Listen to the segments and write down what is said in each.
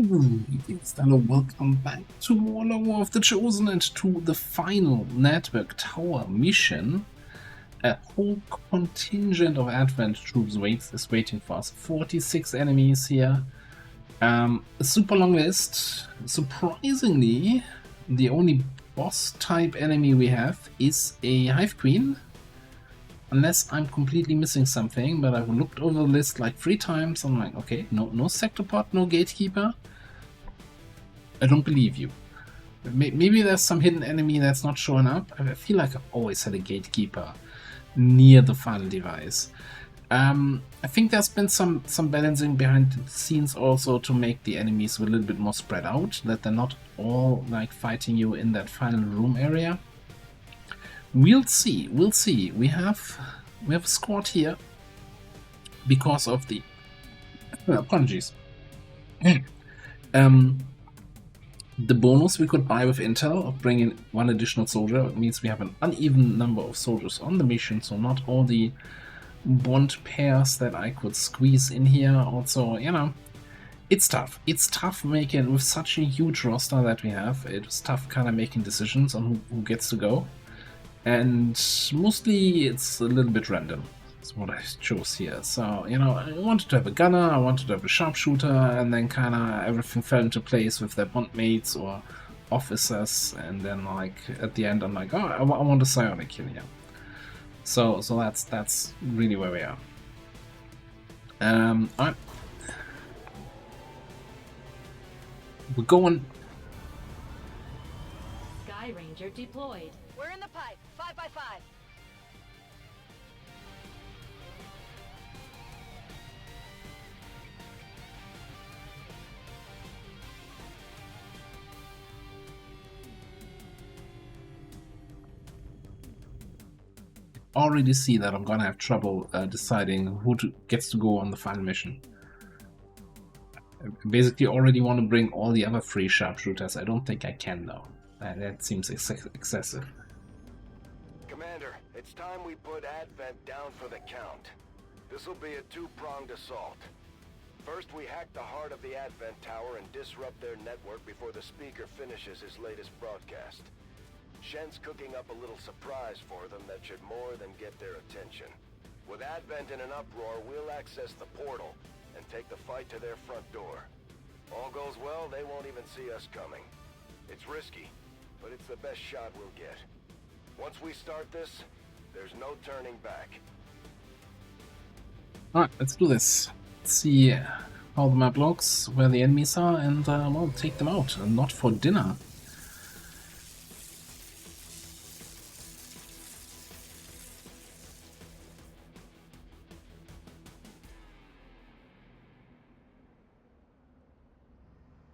Greetings, hello, welcome back to more War of the Chosen and to the final network tower mission. A whole contingent of Advent troops is waiting for us. 46 enemies here. A super long list. Surprisingly, the only boss type enemy we have is a Hive Queen. Unless I'm completely missing something, but I've looked over the list like 3 times. I'm like, okay, no Sectopod, no Gatekeeper. I don't believe you. Maybe there's some hidden enemy that's not showing up. I feel like I've always had a Gatekeeper near the final device. I think there's been some balancing behind the scenes also to make the enemies a little bit more spread out, that they're not all like fighting you in that final room area. We'll see. We have a squad here because of the apologies. The bonus we could buy with intel of bringing one additional soldier means we have an uneven number of soldiers on the mission, so not all the bond pairs that I could squeeze in here. Also, you know, it's tough. It's tough making, with such a huge roster that we have, it's tough kind of making decisions on who gets to go. And mostly it's a little bit random. That's what I chose here. So, you know, I wanted to have a gunner, I wanted to have a sharpshooter, and then kind of everything fell into place with their bondmates or officers. And then, like, at the end, I'm like, oh, I want a psionic kill here. So that's really where we are. Alright. We're going. Sky Ranger deployed. We're in the pipe. 5x5. Already see that I'm gonna have trouble deciding who gets to go on the final mission. I basically already want to bring all the other 3 sharpshooters. I don't think I can though. That seems excessive. Commander, it's time we put Advent down for the count. This'll be a 2-pronged assault. First, we hack the heart of the Advent Tower and disrupt their network before the speaker finishes his latest broadcast. Shen's cooking up a little surprise for them that should more than get their attention. With Advent in an uproar, we'll access the portal and take the fight to their front door. All goes well, they won't even see us coming. It's risky, but it's the best shot we'll get. Once we start this, there's no turning back. Alright, let's do this. Let's see how the map looks, where the enemies are, and well, take them out. And not for dinner.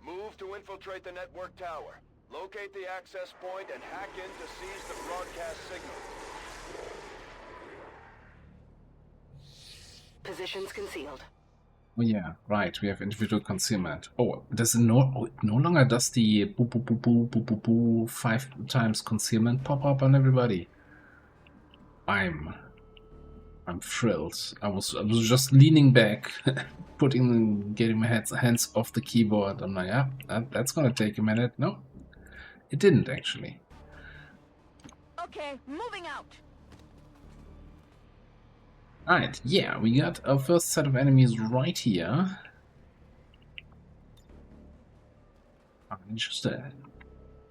Move to infiltrate the network tower. Locate the access point and hack in to seize the broadcast signal. Positions concealed. Oh yeah, right, we have individual concealment. Oh, does it no longer does the boo boo boo boo boo boo boo 5 times concealment pop up on everybody. I'm thrilled. I was just leaning back, getting my hands off the keyboard. I'm like, yeah, that's gonna take a minute. No, it didn't actually. Okay, moving out. Alright, yeah, we got our first set of enemies right here. Just a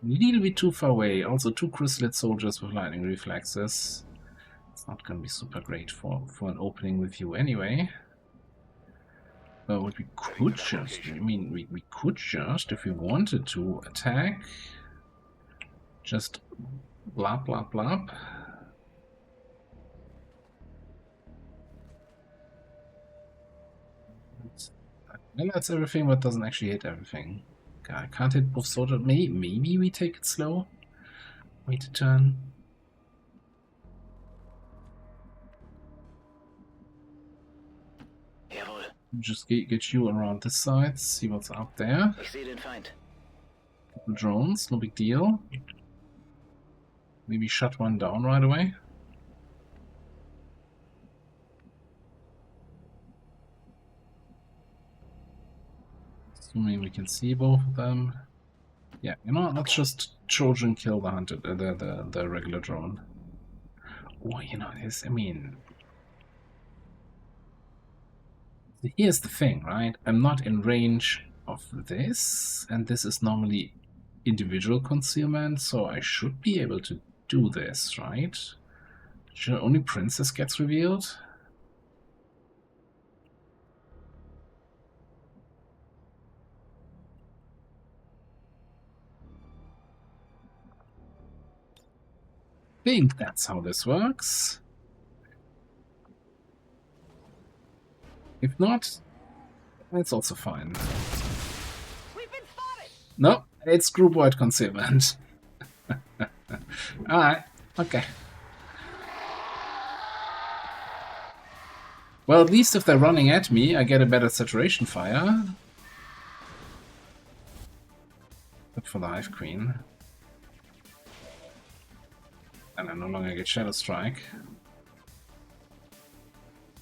little bit too far away. Also 2 chrysalid soldiers with lightning reflexes. It's not gonna be super great for an opening with you anyway. But what we could just, I mean, we could just, if we wanted to, attack. Just blop, blop, blop. And that's everything, but doesn't actually hit everything. Okay, I can't hit both soldiers. Maybe we take it slow. Wait a turn. Jawohl. Just get you around this side, see what's up there. Ich sehe den Feind. Drones, no big deal. Maybe shut one down right away. Assuming we can see both of them. Yeah, you know what? Let's just Trojan kill the hunter, the regular drone. Oh, you know this. I mean, here's the thing, right? I'm not in range of this, and this is normally individual concealment, so I should be able to do this, right? Should only Princess gets revealed? Think that's how this works. If not, it's also fine. We've been spotted. No, it's group-wide concealment. Alright, okay. Well, at least if they're running at me, I get a better saturation fire. Except for the Hive Queen. And I no longer get Shadow Strike.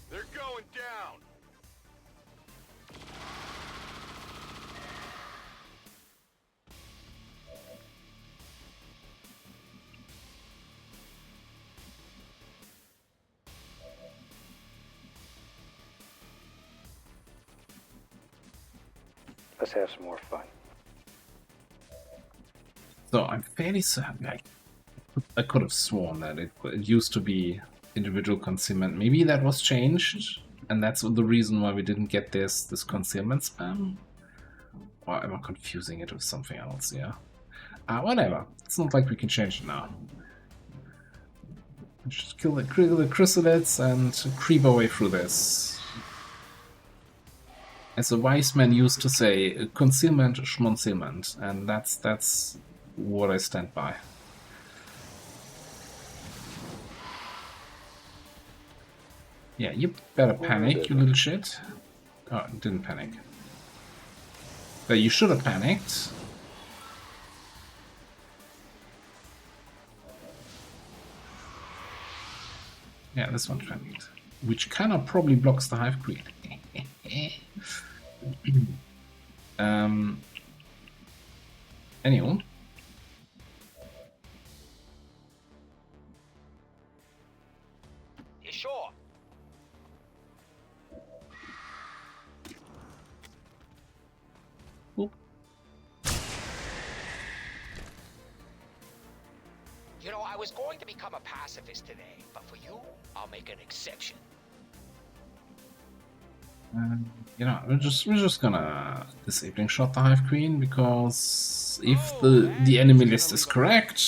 They're going down. Let's have some more fun. So I'm fairly certain. I could have sworn that it used to be individual concealment. Maybe that was changed, and that's the reason why we didn't get this concealment spam. Or am I confusing it with something else? Yeah. Whatever. It's not like we can change it now. Just kill the chrysalids and creep our way through this. As a wise man used to say, concealment, schmoncealment, and that's what I stand by. Yeah, you better panic, you little shit. Oh, didn't panic. But you should have panicked. Yeah, this one panicked. Which kind of probably blocks the Hive Queen. Anyway. You sure? Oop. You know, I was going to become a pacifist today, but for you, I'll make an exception. You know, we're just gonna disabling shot the Hive Queen, because if the enemy list is correct,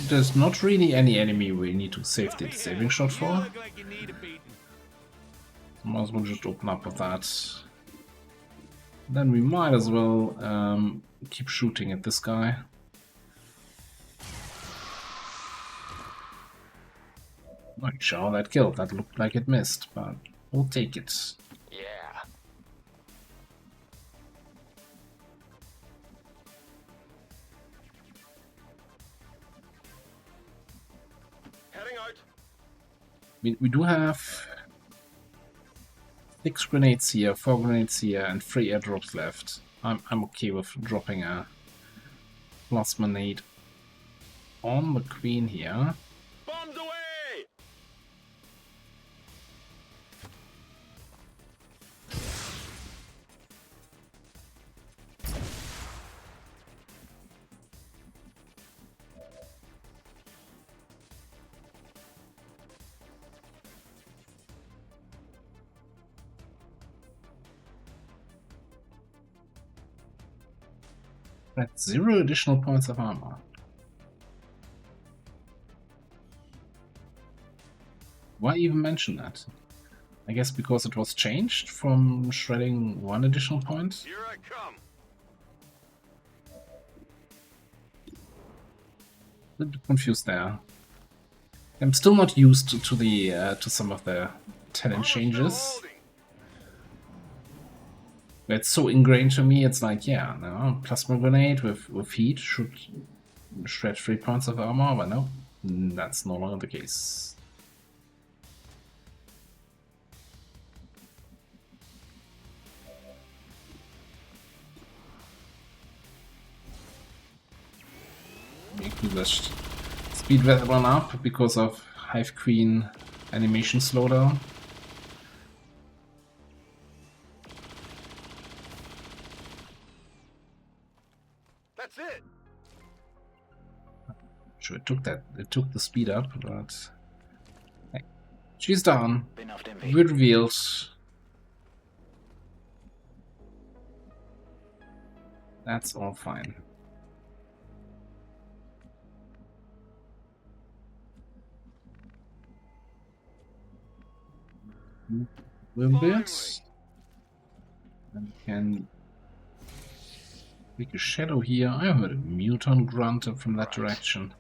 there's not really any enemy we need to save the disabling shot for. Might as well just open up with that. Then we might as well keep shooting at this guy. Not sure how that killed. That looked like it missed, but we'll take it. Yeah. Heading out. We do have 6 grenades here, 4 grenades here, and 3 airdrops left. I'm okay with dropping a plasma nade on the queen here. Bombs away! That's 0 additional points of armor. Why even mention that? I guess because it was changed from shredding 1 additional point. Here I come. A little bit confused there. I'm still not used to the to some of the talent changes. It's so ingrained to me. It's like, yeah, no, plasma grenade with heat should shred 3 points of armor, but no, that's no longer the case. the speed that one up because of Hive Queen animation slowdown. That's it. Sure, it took the speed up, but hey, she's down. Bin auf dem Weg. Wird revealed. That's all fine. A little bit. And we can make a shadow here. I heard a muton grunt from that direction.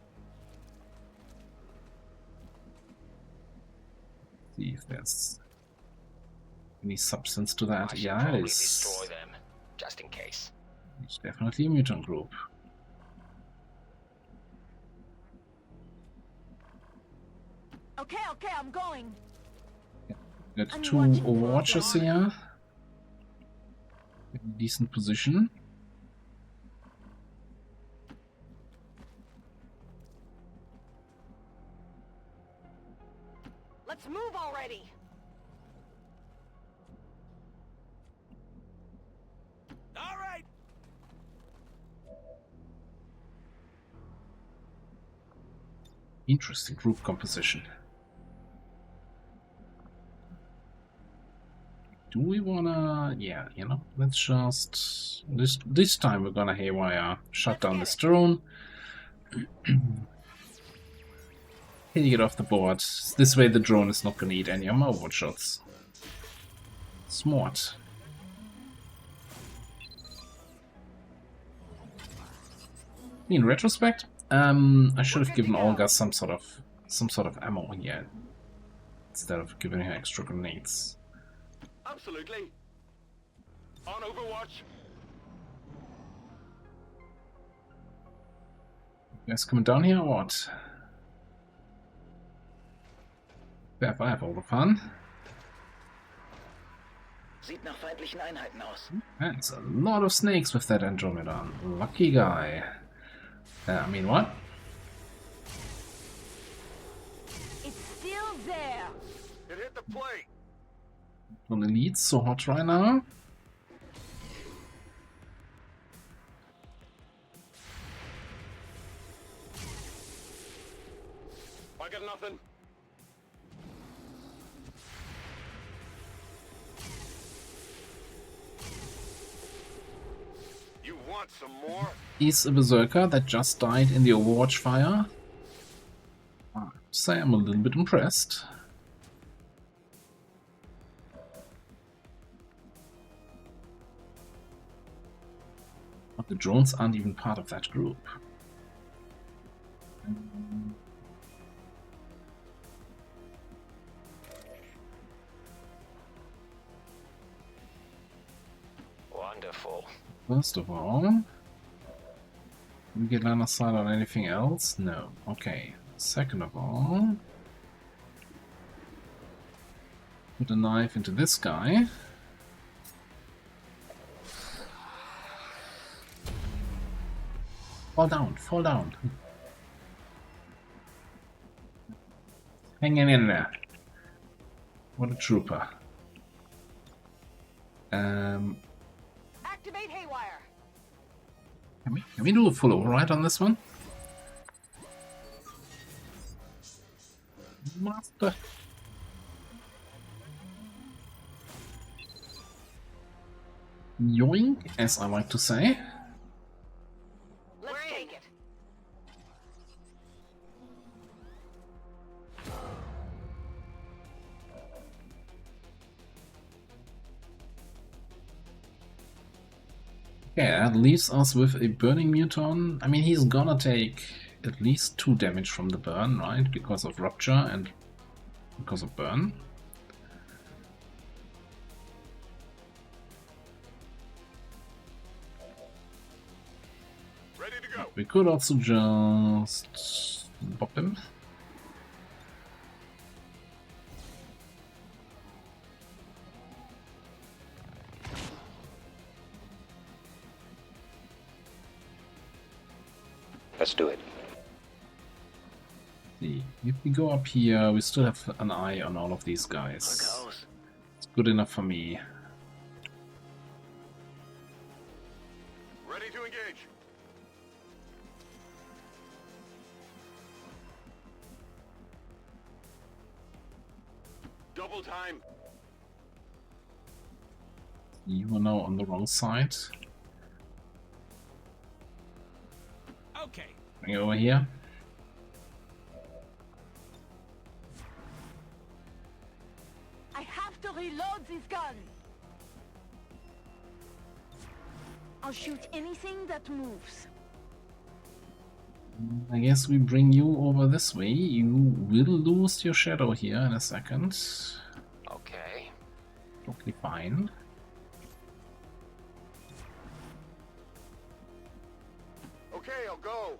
See if there's any substance to that. I should Yeah, it probably is. destroy them, just in case. It's definitely a mutant group. Okay, I'm going. Got I'm two watching for Overwatchers Obama. here. In a decent position. Let's move already. All right. Interesting group composition. Do we wanna... yeah, you know, let's just... This time we're gonna haywire shut down this drone. Hitting it off the board. This way the drone is not gonna eat any of my Overwatch shots. Smart. In retrospect, I should have given Olga some sort of ammo here instead of giving her extra grenades. Absolutely. On Overwatch. You guys coming down here or what? Wer I have all the fun. Sieht nach feindlichen Einheiten aus. That's a lot of snakes with that Andromeda. Lucky guy. I mean, what? It's still there. It hit the plate. On Elite's so hot right now. I got nothing. You want some more? He's a berserker that just died in the Overwatch fire. I have to say I'm a little bit impressed. But the drones aren't even part of that group. Wonderful. First of all, can we get line of sight on anything else? No. Okay. Second of all, put a knife into this guy. Fall down, fall down. Hanging in there. What a trooper. Activate haywire. Can we do a full override on this one? Master. Yoink, as I like to say. Let's take it. Okay, that leaves us with a burning muton. I mean, he's gonna take at least 2 damage from the burn, right? Because of rupture and because of burn. Ready to go. We could also just bop him. Let's do it. See, if we go up here, we still have an eye on all of these Drücke guys. aus. It's good enough for me. Ready to engage. Double time. You are now on the wrong side. Okay. Bring it over here. I have to reload this gun. I'll shoot anything that moves. I guess we bring you over this way. You will lose your shadow here in a second. Okay. Totally fine. Okay, I'll go.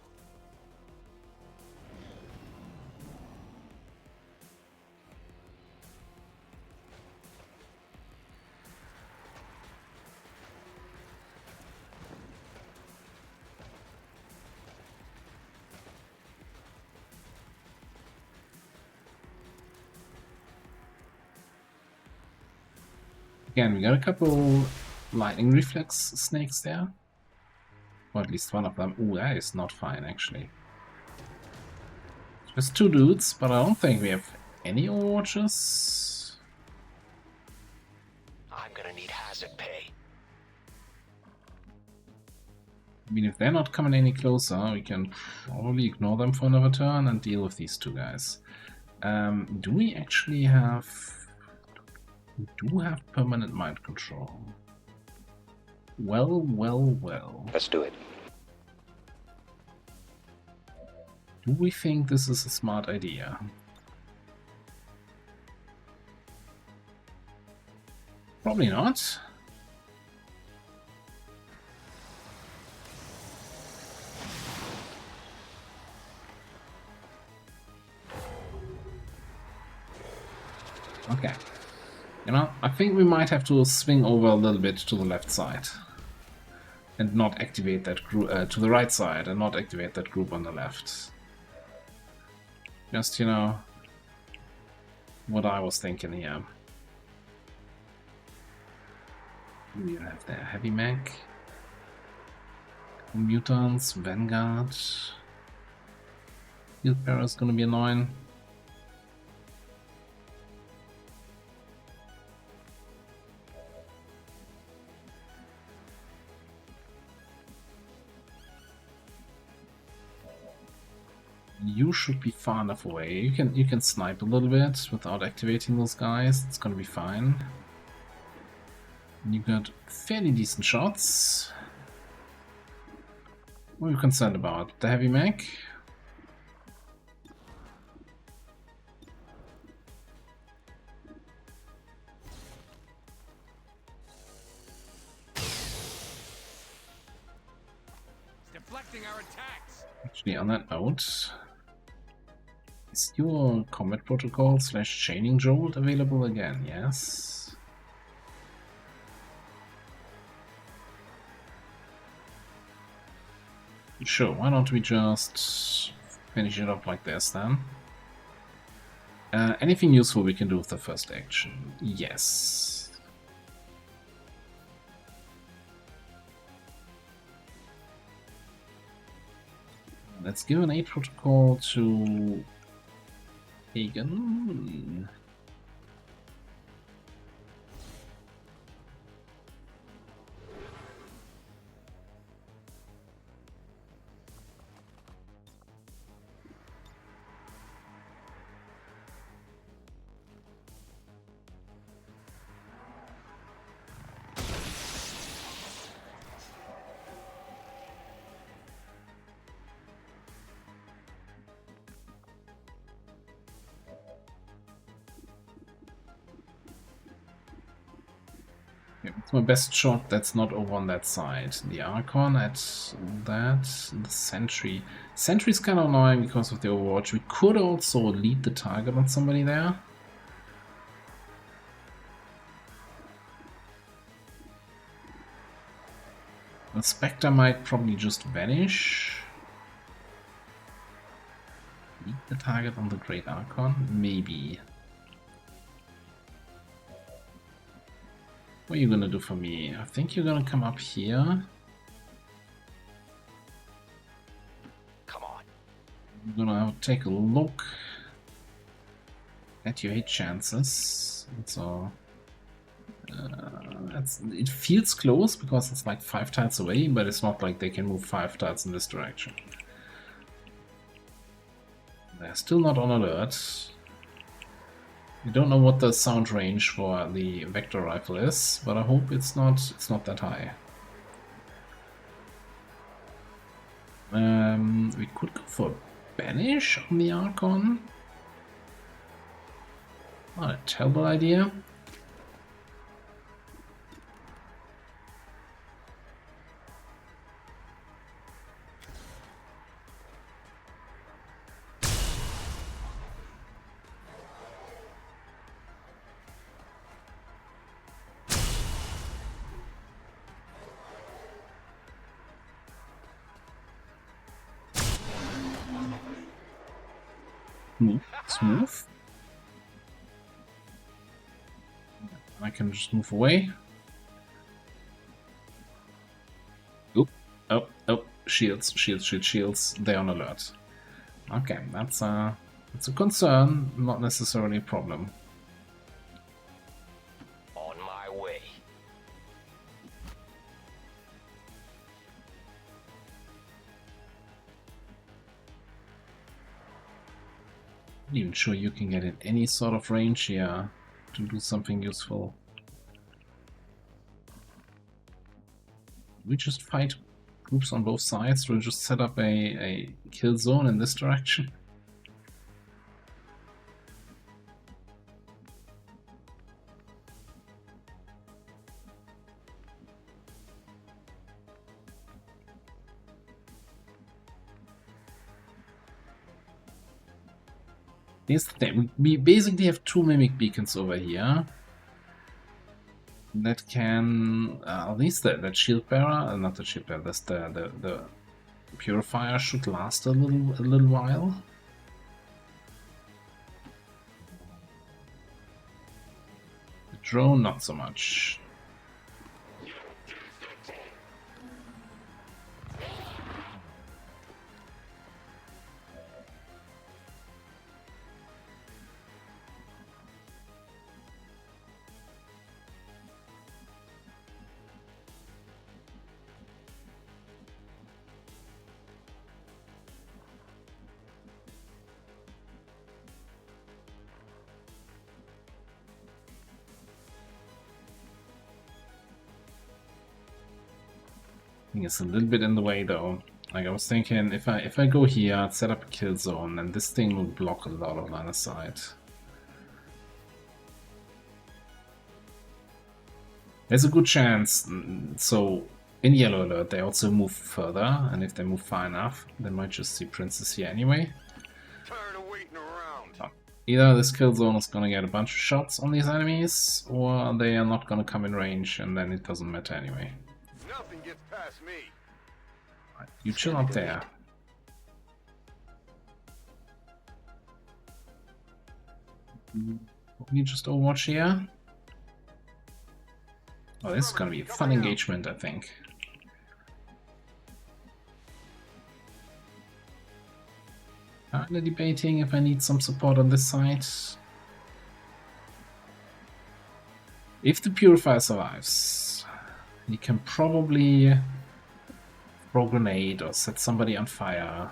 Again, we got a couple lightning reflex snakes there. Or at least one of them. Ooh, that is not fine, actually. Just two dudes, but I don't think we have any overwatches. I'm gonna need hazard pay. I mean, if they're not coming any closer, we can probably ignore them for another turn and deal with these two guys. Do we actually have... We do have permanent mind control. Well, well, well. Let's do it. Do we think this is a smart idea? Probably not. Okay. You know, I think we might have to swing over a little bit to the left side. And not activate that group, to the right side, and not activate that group on the left. Just, you know, what I was thinking here. We have there Heavy Mech, Mutants, Vanguard. Field Bearer is gonna be annoying. You should be far enough away. You can snipe a little bit without activating those guys. It's gonna be fine. You got fairly decent shots. What are you concerned about? The heavy mech? Deflecting our attacks. Actually, on that note, is your combat protocol / chaining jolt available again? Yes. Sure, why don't we just finish it up like this then? Anything useful we can do with the first action? Yes. Let's give an aid protocol to Hagen. It's my best shot that's not over on that side. The Archon at that, the Sentry. Sentry's kind of annoying because of the Overwatch. We could also lead the target on somebody there. The Spectre might probably just vanish. Leave the target on the Great Archon? Maybe. What are you gonna do for me? I think you're gonna come up here. Come on. I'm gonna take a look at your hit chances. So it feels close because it's like 5 tiles away, but it's not like they can move 5 tiles in this direction. They're still not on alert. We don't know what the sound range for the vector rifle is, but I hope it's not that high. We could go for banish on the Archon. Not a terrible idea. Smooth. I can just move away. Oop. Oh, shields. They're on alert. Okay, that's a concern, not necessarily a problem. On my way. Not even sure you can get in any sort of range here to do something useful. We just fight groups on both sides. We'll just set up a kill zone in this direction. Here's the thing. We basically have 2 mimic beacons over here that can at least that shield bearer, not the shield bearer. That's the purifier should last a little while. The drone, not so much. I think it's a little bit in the way though. Like I was thinking, if I go here, I'd set up a kill zone, and this thing will block a lot of line of sight. There's a good chance. So in yellow alert, they also move further, and if they move far enough, they might just see Princess here anyway. Tired of waiting around. So either this kill zone is gonna get a bunch of shots on these enemies, or they are not gonna come in range, and then it doesn't matter anyway. Nothing gets past me. Right, you chill up there. You just overwatch here. Oh, this is gonna be a fun engagement, I think. Kinda debating if I need some support on this side. If the Purifier survives, you can probably throw a grenade or set somebody on fire.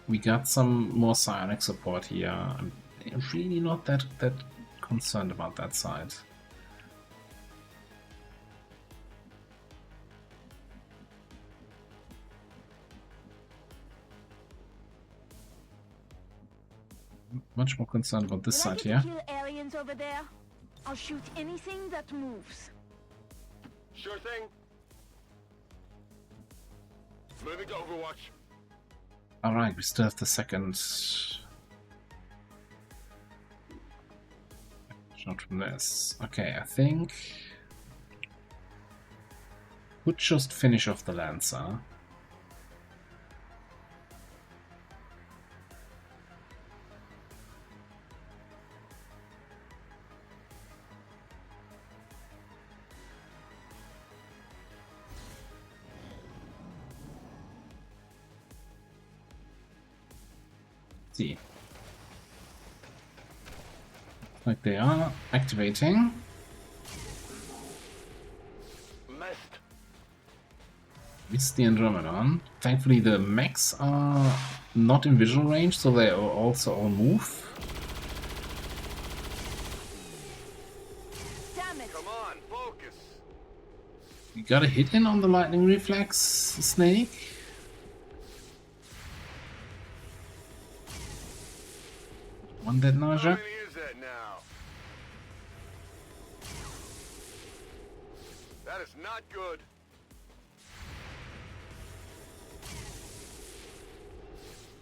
We got some more psionic support here. I'm really not that concerned about that side. Much more concerned about this side here. Kill aliens over there? I'll shoot anything that moves. Sure thing. Moving to Overwatch. Alright, we still have the second shot from this. Okay, I think would just finish off the Lancer. see. Like they are activating. Missed. Missed the Andromedon. Thankfully the mechs are not in visual range, so they also all move. Damn it! Come on, focus. You got a hit in on the lightning reflex, Snake. One dead How nausea. many is that now? That is not good.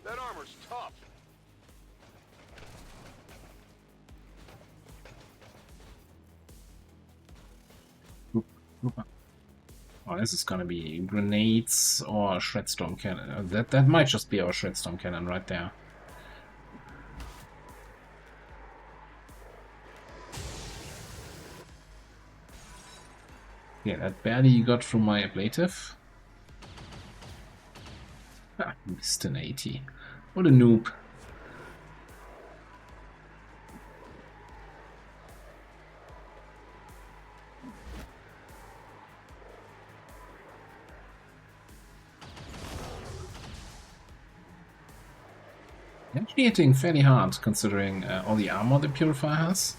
That armor's tough. Oh, this is gonna be grenades or shredstorm cannon. That might just be our shredstorm cannon right there. Yeah, that barely got through my ablative. Ah, missed an 80. What a noob. Actually hitting fairly hard considering all the armor the Purifier has.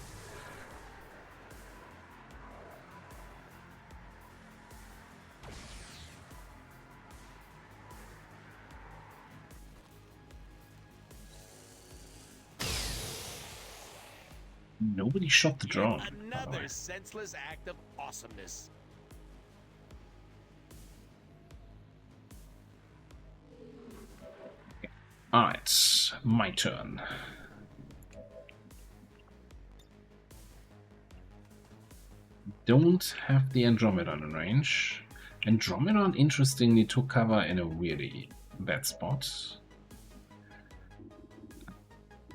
Nobody shot the drone. by the way. Another senseless act of awesomeness. Alright, my turn. Don't have the Andromedon in range. Andromedon, interestingly, took cover in a really bad spot.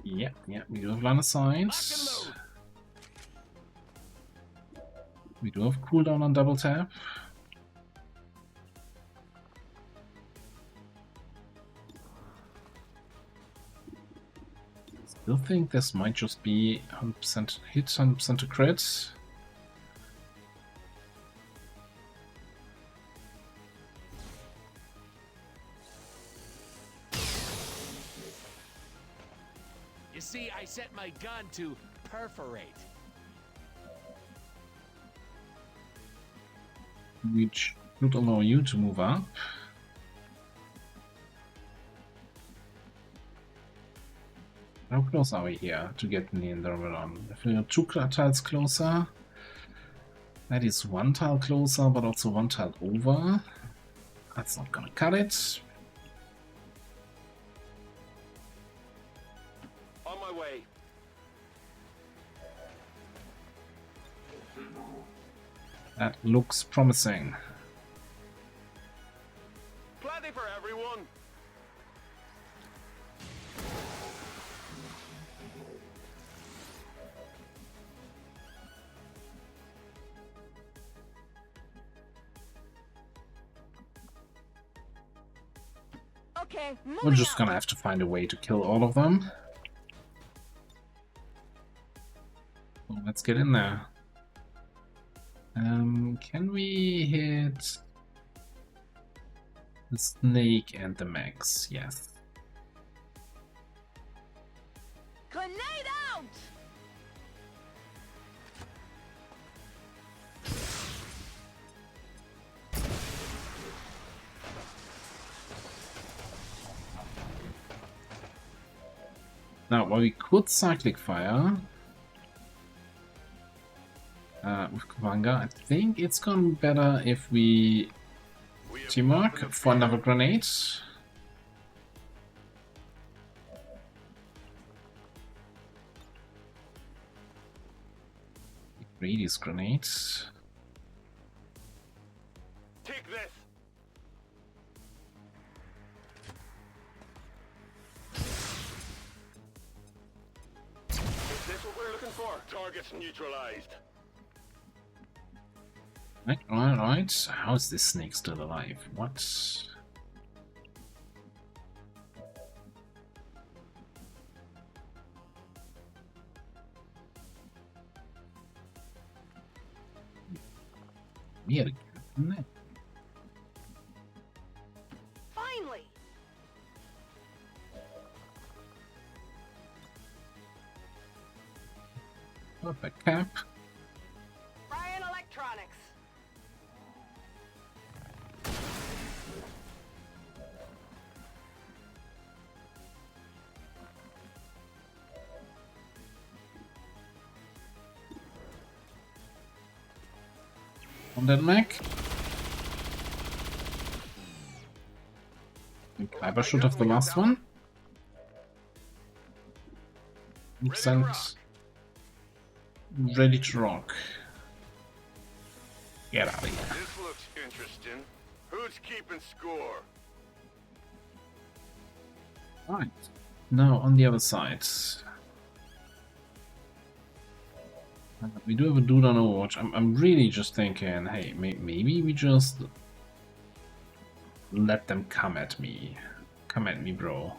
Yeah, we do have line of sight. Lock and load. We do have cooldown on double tap. Still think this might just be 100% hit, 100% to crit. You see, I set my gun to perforate. Which would allow you to move up. How close are we here to get the Andromedon? If we are 2 tiles closer, that is 1 tile closer, but also 1 tile over. That's not gonna cut it. On my way. That looks promising. Plenty for everyone. Okay, We're moving just out. gonna have to find a way to kill all of them. So let's get in there. Can we hit the snake and the max? Yes. Grenade out! Now, while we could cyclic fire with Kavanga, I think it's gonna be better if we teamwork for another grenade. Radius grenades. Take this. Is this what we're looking for? Targets neutralized. Right. How is this snake still alive? What? Mer kan. Nej. Finally! Perfect cap. Ryan Electronics. On that mech. I should have the last one. And ready to rock. Get out of here. This looks interesting. Who's keeping score? Right. Now on the other side. We do have a dude on Overwatch. I'm really just thinking, hey, maybe we just let them come at me. Come at me, bro.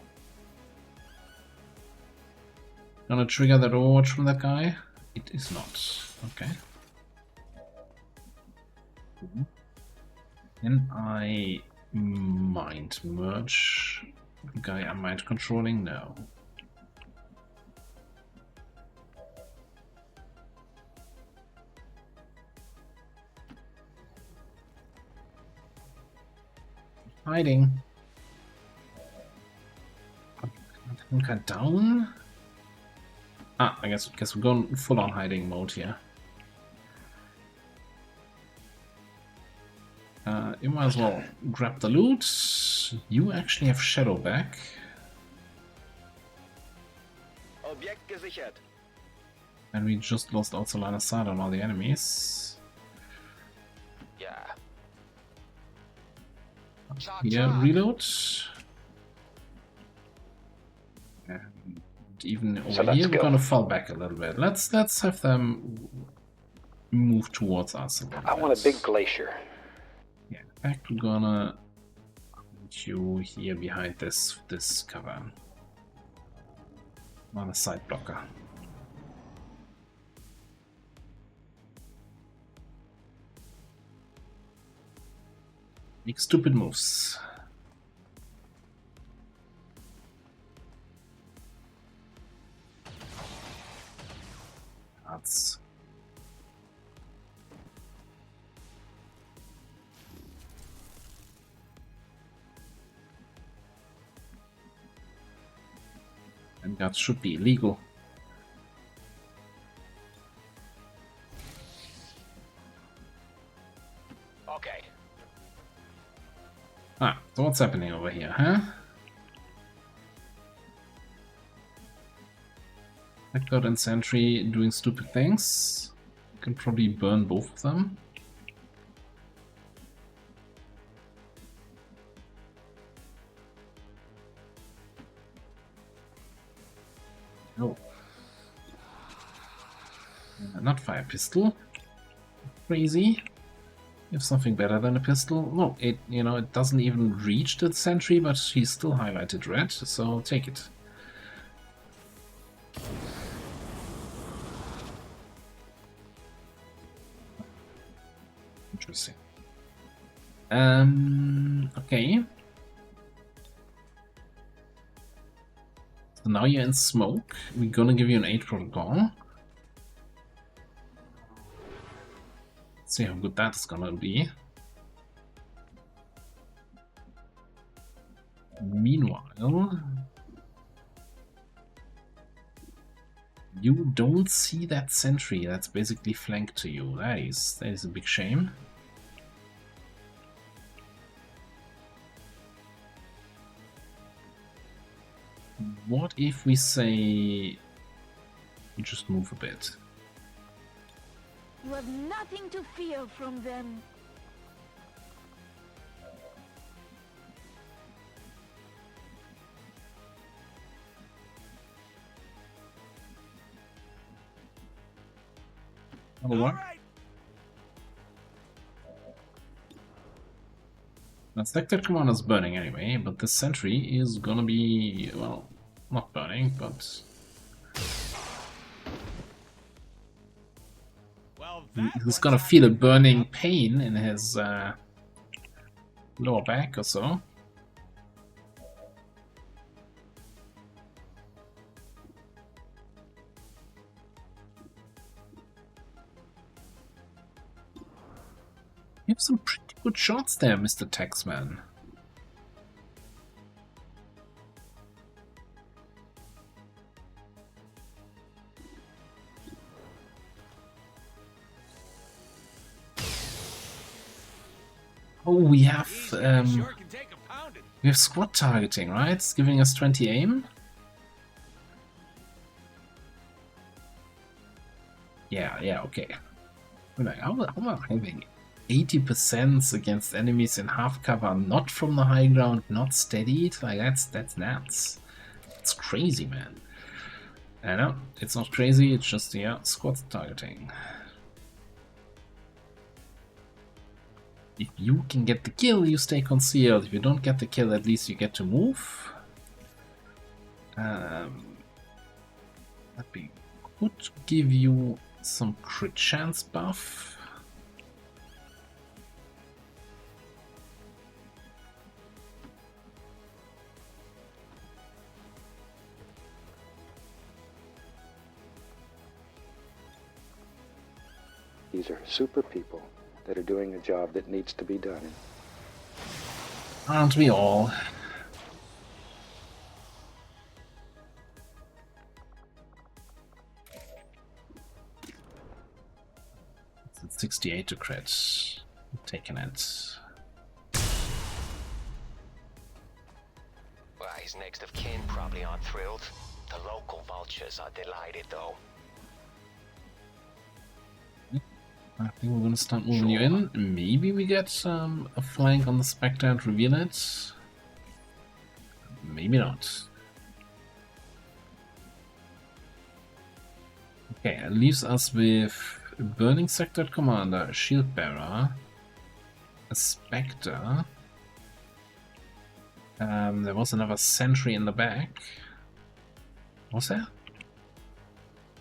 Gonna trigger that Overwatch from that guy? It is not. Okay. Can I mind merge the guy I'm mind controlling? No. Hiding. Hunker down. Ah, I guess we're going full on hiding mode here. You might as well grab the loot. You actually have Shadow back. Objekt gesichert. And we just lost also line of sight on all the enemies. Yeah. Here, reload. And even over here, we're gonna fall back a little bit. Let's have them move towards us a little bit. I want a big glacier. Yeah, in fact, we're gonna put you here behind this cover. On a side blocker. Make stupid moves. That's and that should be illegal. Okay. Ah, so what's happening over here, huh? Blackout and Sentry doing stupid things. You can probably burn both of them. Oh. Not fire pistol. Crazy. You have something better than a pistol. No, it doesn't even reach the sentry, but he's still highlighted red, so take it. Interesting. Okay. So now you're in smoke. We're gonna give you an 8 protocol. Let's see how good that's gonna be. Meanwhile, you don't see that sentry that's basically flanked to you. That is a big shame. What if we say you just move a bit? You have nothing to fear from them. That'll work. That sector commander's burning anyway, but the sentry is gonna be, well, not burning, but... Well, He's gonna feel a burning pain in his lower back or so. You have some pretty good shots there, Mr. Taxman. Oh, we have squad targeting, right? It's giving us 20 aim. Yeah, okay. Like, how am I having 80% against enemies in half cover, not from the high ground, not steadied? Like that's nuts. It's crazy, man. I know it's not crazy. It's just squad targeting. If you can get the kill, you stay concealed. If you don't get the kill, at least you get to move. That could give you some crit chance buff. These are super people that are doing a job that needs to be done. Aren't we all? It's 68 to crit. Taking it. Well, his next of kin probably aren't thrilled. The local vultures are delighted, though. I think we're gonna start moving you in. Maybe we get a flank on the Spectre and reveal it. Maybe not. Okay, it leaves us with a Burning Sector Commander, a Shield Bearer, a Spectre. There was another Sentry in the back. Was there?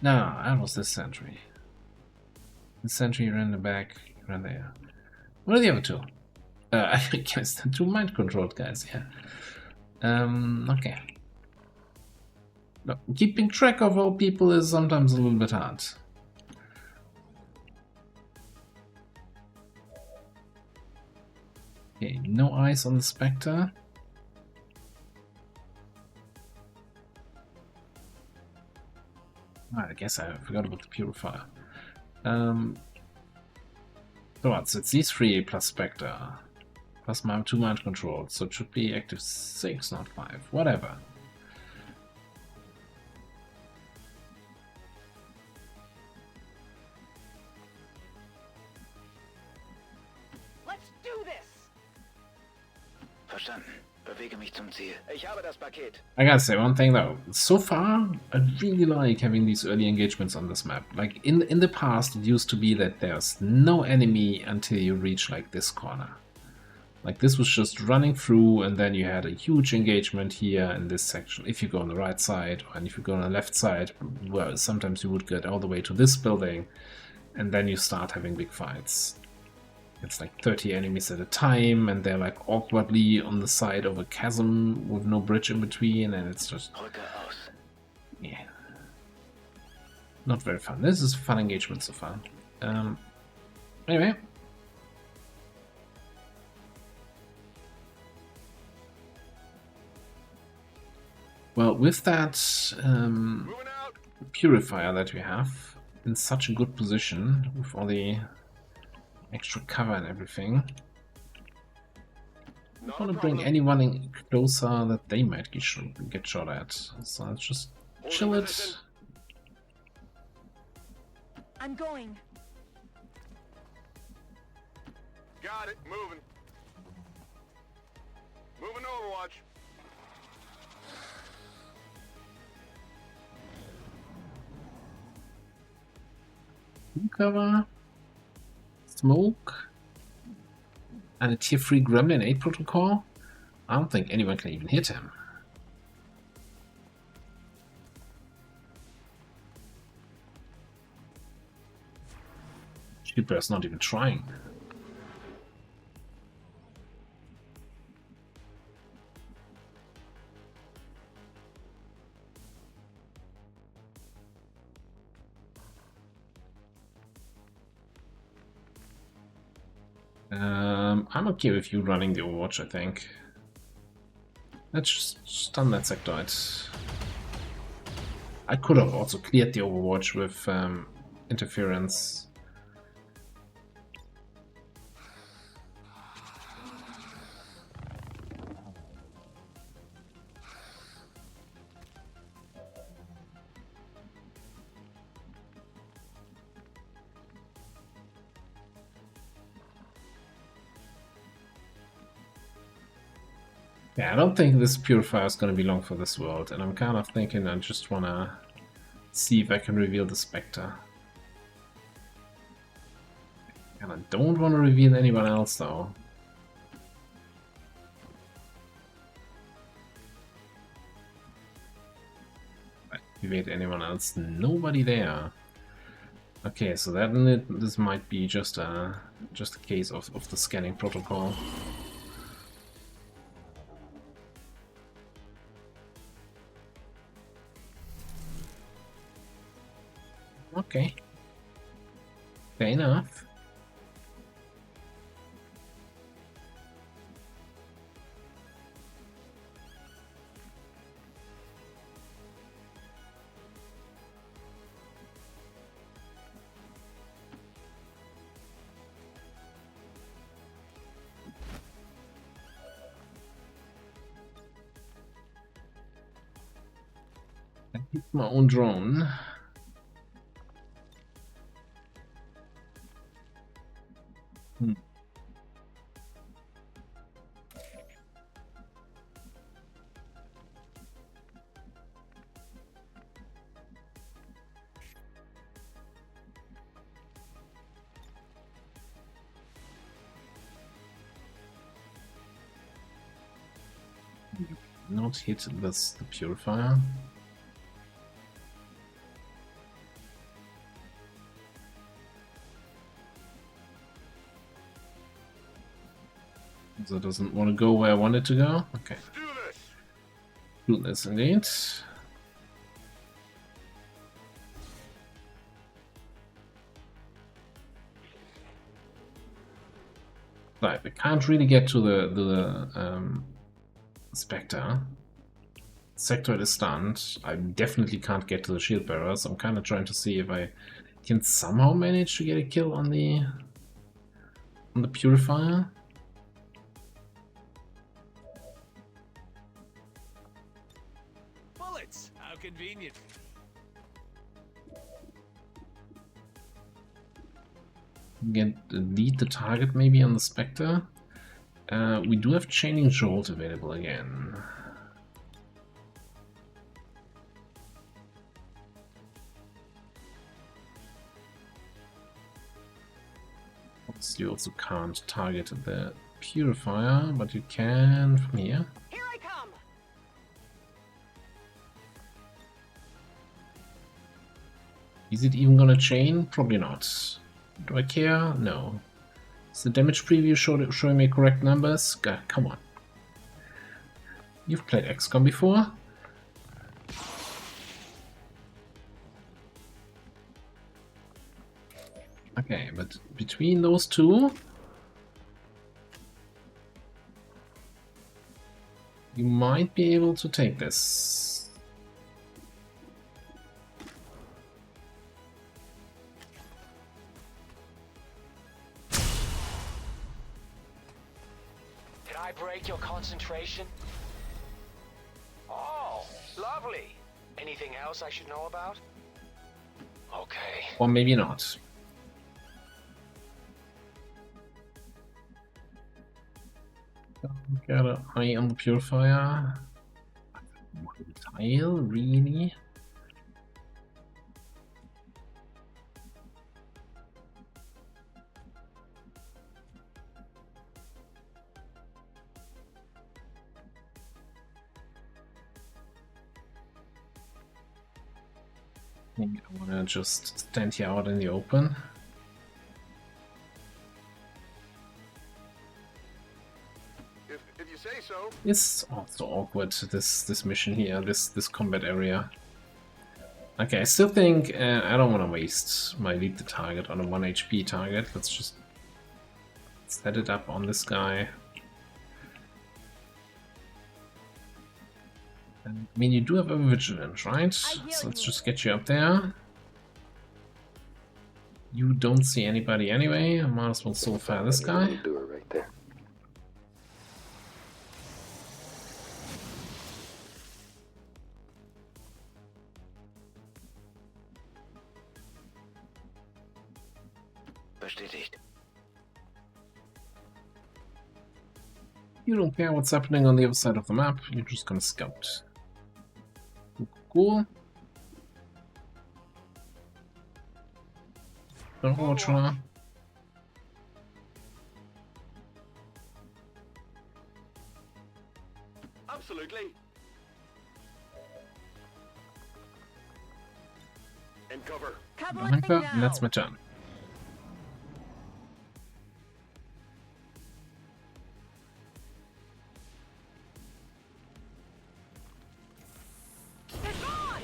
No, that was this Sentry. The Sentry ran in the back, ran there. What are the other two? I guess the two mind-controlled guys, yeah. Okay. No, keeping track of all people is sometimes a little bit hard. Okay, no eyes on the Spectre. I guess I forgot about the Purifier. So it's these three plus Spectre, plus my 2 mind control, so it should be active 6, not 5, whatever. Let's do this! Verstanden. Bewege mich zum Ziel. Ich habe das Paket. I gotta say one thing though, so far I really like having these early engagements on this map. Like in the past it used to be that there's no enemy until you reach like this corner. Like this was just running through and then you had a huge engagement here in this section. If you go on the right side and if you go on the left side, well, sometimes you would get all the way to this building and then you start having big fights. It's like 30 enemies at a time, and they're like awkwardly on the side of a chasm with no bridge in between, and it's just... yeah. Not very fun. This is a fun engagement so far. Anyway. Well, with that Purifier that we have, in such a good position, with all the extra cover and everything. I don't want to bring anyone in closer that they might get shot at. So let's just chill it. I'm going. Got it. Moving. Moving Overwatch. Cover. Smoke. And a tier 3 Gremlin 8 protocol? I don't think anyone can even hit him. Shipper's not even trying. I'm okay with you running the Overwatch, I think. Let's just stun that sectoid. I could have also cleared the Overwatch with interference. Yeah, I don't think this purifier is going to be long for this world, and I'm kind of thinking I just want to see if I can reveal the Spectre. And I don't want to reveal anyone else, though. Activate anyone else? Nobody there. Okay, so this might be just a case of the scanning protocol. Okay. Fair enough. I hit my own drone. Not hit the purifier. So it doesn't want to go where I want it to go? Okay. Do this indeed. Right, we can't really get to the Spectre. Sectoid is stunned. I definitely can't get to the shield bearer, so I'm kind of trying to see if I can somehow manage to get a kill on the purifier. Bullets! How convenient. Lead the target maybe on the Spectre. We do have Chaining Jolt available again. Obviously you also can't target the purifier, but you can from here. Here I come! Is it even gonna chain? Probably not. Do I care? No. Is the damage preview showing me correct numbers? God, come on. You've played XCOM before? Okay, but between those two, you might be able to take this. Did I break your concentration? Oh, lovely. Anything else I should know about? Okay. Or maybe not. Got an eye on the purifier. One tile, really? I think I wanna just stand here out in the open. If you say so. It's also awkward, this mission here, this combat area. Okay, I still think I don't want to waste my lead the target on a 1 HP target. Let's just set it up on this guy. And, I mean, you do have a vigilance, right? So let's just get you up there. You don't see anybody anyway. I might as well so far this guy. Do it right there. Bestätigt. You don't care what's happening on the other side of the map. You're just gonna scout. Cool. Don't watch her. Absolutely. In cover. Covering Danke, now. that's my turn. They're gone.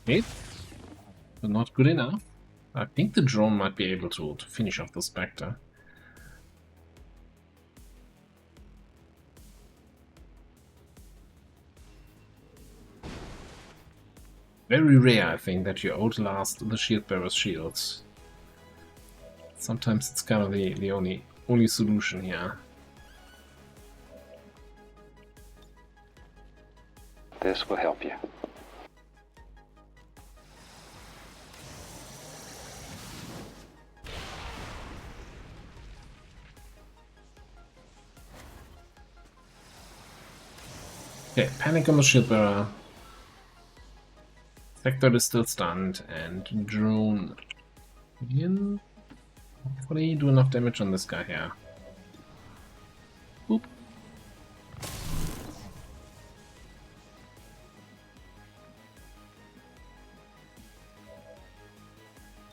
Okay, but not good enough. I think the drone might be able to finish off the Spectre. Very rare, I think, that you outlast the shield bearer's shields. Sometimes it's kind of the only solution here. This will help you. Okay, panic on the shield bearer. Sector is still stunned, and drone in. Hopefully do enough damage on this guy here. Boop.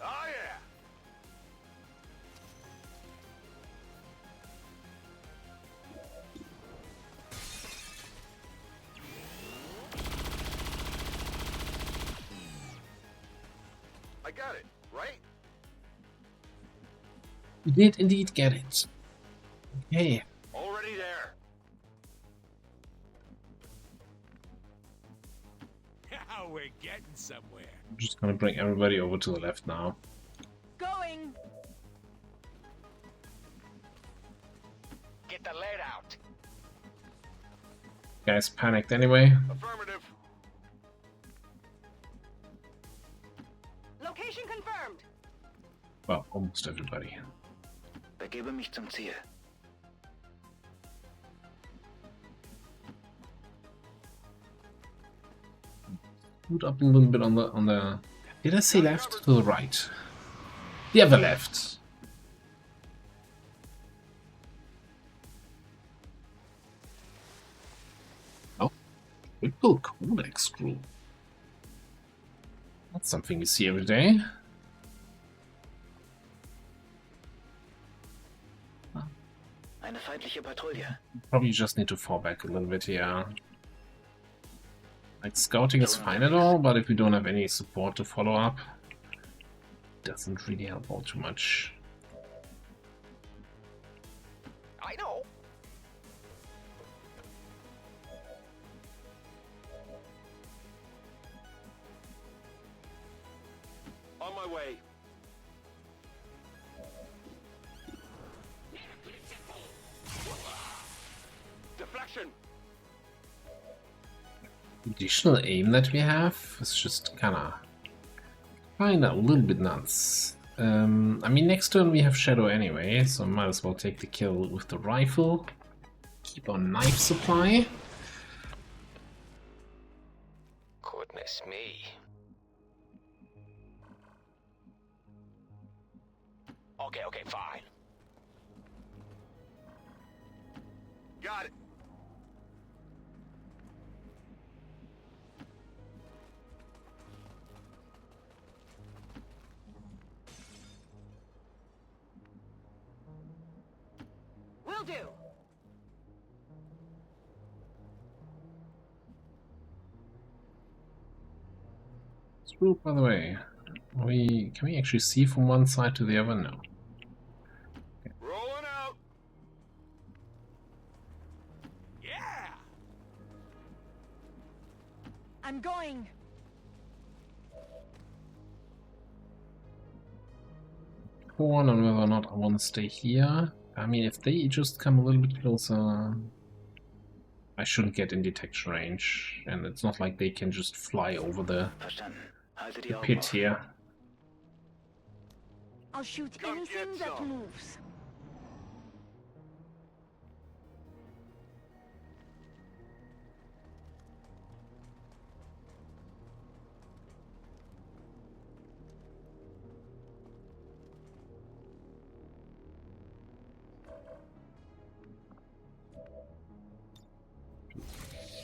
Oh yeah. I got it, right? You did indeed get it. Okay. Already there. Now we're getting somewhere. I'm just gonna bring everybody over to the left now. Going. Get the lead out. Guys panicked anyway. Affirmative. Location confirmed. Well, almost everybody. Begebe mich zum Ziel. Scoot up a little bit on the. Did I say left? To the right. The other left. Oh, triple codex screw. That's something you see every day. Eine feindliche Patrouille. Probably just need to fall back a little bit here. Like, scouting is fine at all, but if we don't have any support to follow up, it doesn't really help out too much. I know. On my way. Deflection. Additional aim that we have is just kinda a little bit nuts. I mean, next turn we have Shadow anyway, so might as well take the kill with the rifle. Keep our knife supply. Goodness me. Okay, fine. Got it. Will do. This group, by the way, can we actually see from one side to the other? No. Rolling out. Yeah! I'm going. On whether or not I want to stay here. I mean, if they just come a little bit closer, I shouldn't get in detection range, and it's not like they can just fly over the pit here. I'll shoot Come anything get that some. moves.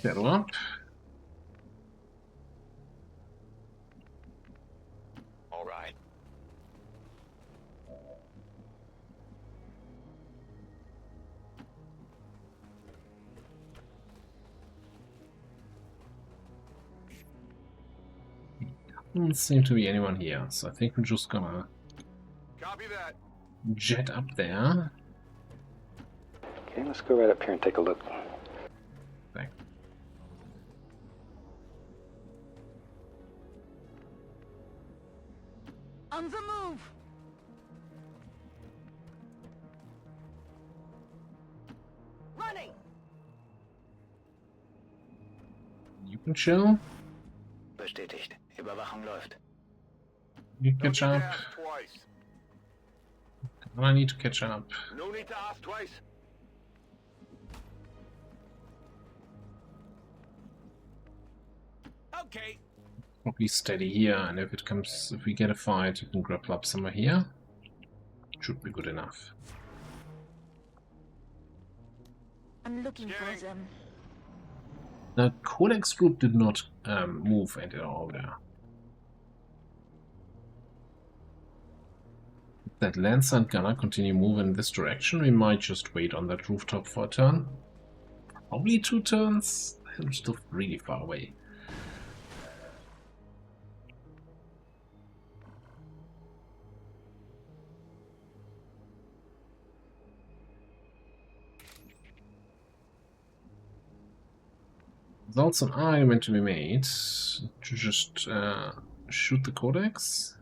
Settle up. All right. Doesn't seem to be anyone here, so I think we're just gonna Copy that. jet up there. Okay, let's go right up here and take a look. Back. On the move. Running. You can chill. Bestätigt. Überwachung läuft. You No need catch to up. ask twice. I need to catch up. No need to ask twice. Okay. Probably steady here, and if we get a fight, you can grapple up somewhere here. Should be good enough. I'm looking for Scanning. them. The Codex group did not move at all there. If that Lancer and Gunner continue moving in this direction, we might just wait on that rooftop for a turn. Probably 2 turns. I'm still really far away. There's also an argument to be made to just shoot the Codex.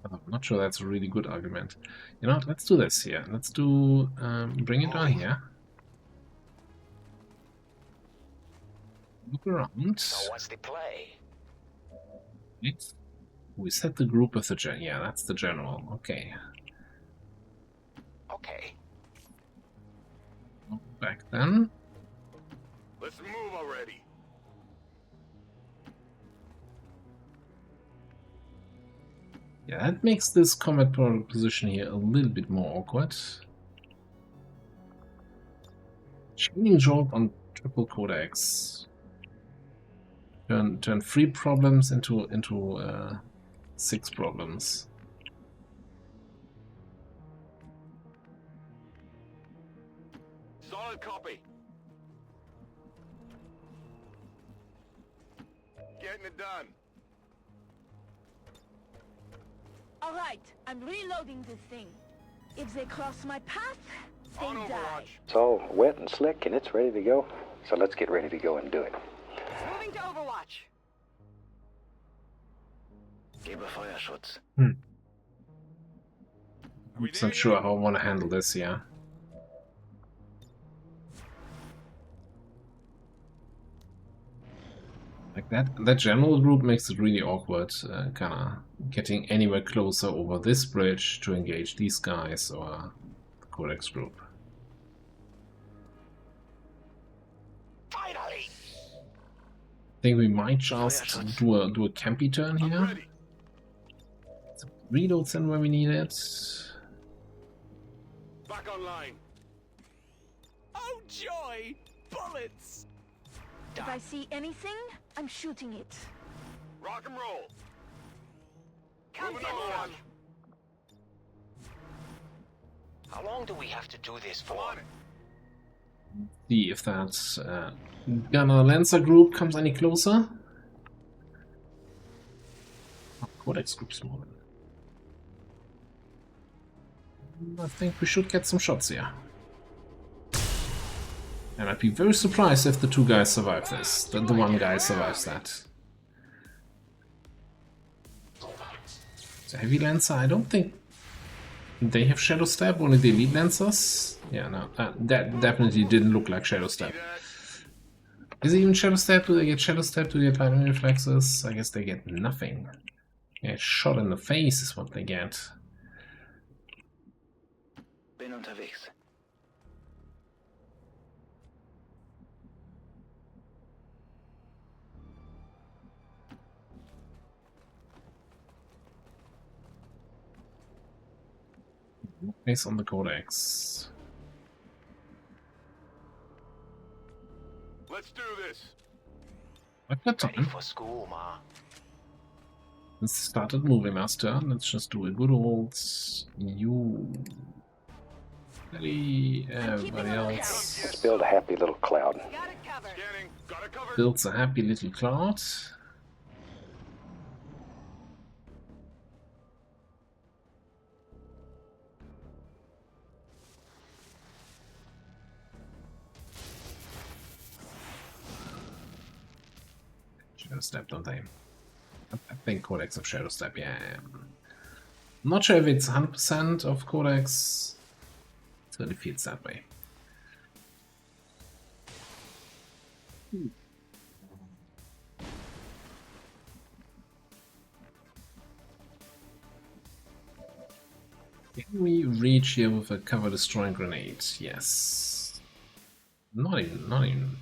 I'm not sure that's a really good argument. You know what, let's do this here. Let's do, bring it down here. Look around. So what's the play? Right. We set the group with the gen. Yeah, that's the general. Okay. Okay. Back then. Let's move already. Yeah, that makes this combat position here a little bit more awkward. Chaining jolt on triple codex. Turn 3 problems into 6 problems. Solid copy. Getting it done. All right, I'm reloading this thing. If they cross my path, they On die. Overwatch. It's all wet and slick and it's ready to go. So let's get ready to go and do it. Moving to Overwatch. Gebe Feuerschutz. Are we I'm there not sure yet? how I want to handle this, yeah. Like that general group makes it really awkward, kinda getting anywhere closer over this bridge to engage these guys or the Codex group. Fire Finally! I think we might just do a campy turn I'm here. ready. Reloads in where we need it. Back online. Oh joy! Bullets! If I see anything, I'm shooting it. Rock and roll. Come Moving get on. some. How long do we have to do this Come for? on it. See if that Gunner Lancer group comes any closer. Oh, Codex group's smaller. I think we should get some shots here. And I'd be very surprised if the two guys survive this. The one guy survives that. The Heavy Lancer, I don't think they have Shadow Step, only the Elite Lancers. Yeah, no, that definitely didn't look like Shadow Step. Is it even Shadow Step? Do they get Shadow Step? Do they get Lightning Reflexes? I guess they get nothing. Yeah, shot in the face is what they get. Bin unterwegs. Based on the Codex. Let's do this. I've got Ready time. for school, Ma. Let's start at Movie Master. Let's just do a good old you. Everybody else Let's build a happy little cloud. Got it covered. Scanning. Got it covered. builds a happy little cloud. Shadow Step, don't they? I think Codex of Shadow Step, yeah. I'm not sure if it's 100% of Codex. It really feels that way. Can we reach here with a cover destroying grenade? Yes. Not even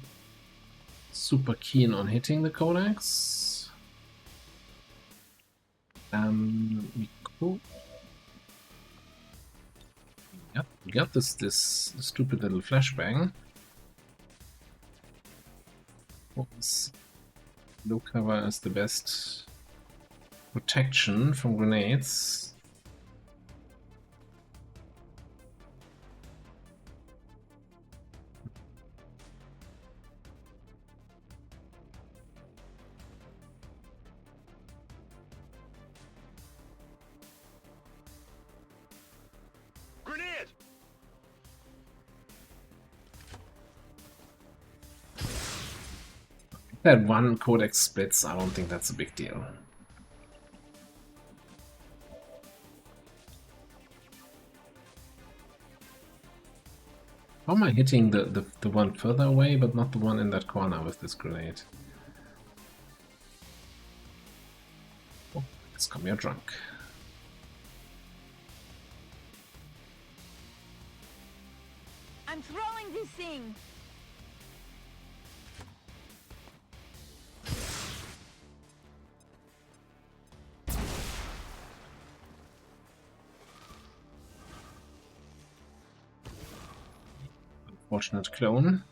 super keen on hitting the Codex. We could. Yep, we got this stupid little flashbang. Low cover is the best protection from grenades. Grenade. That one Codex splits, I don't think that's a big deal. How am I hitting the one further away, but not the one in that corner with this grenade? Oh, it's come you're drunk. I'm throwing this thing. Unfortunate clone.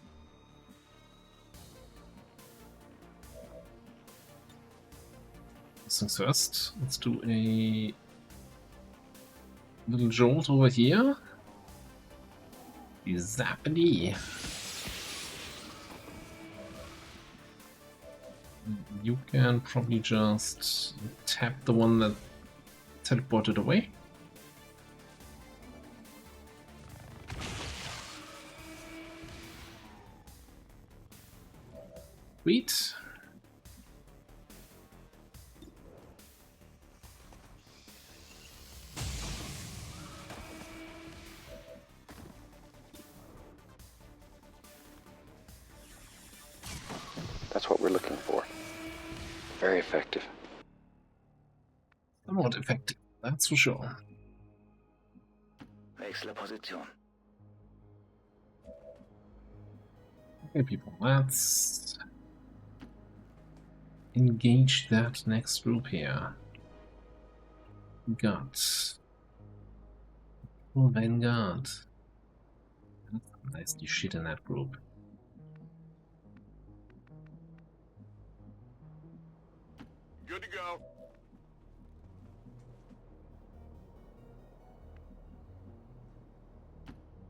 First things first, let's do a little jolt over here. Zappity. You can probably just tap the one that teleported away. Sweet. That's what we're looking for. Very effective. Somewhat effective, that's for sure. Wechsle Position. Okay, people, let's engage that next group here. We got full Vanguard. Nice new shit in that group. Good to go.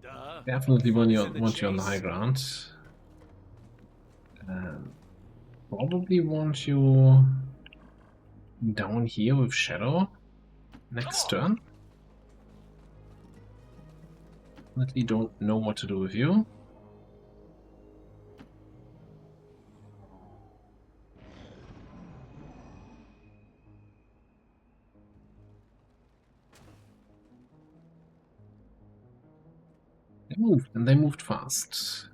Duh. Definitely want you Folks in on the high chase. ground. Probably want you down here with Shadow next turn. Definitely don't know what to do with you. They moved, and they moved fast.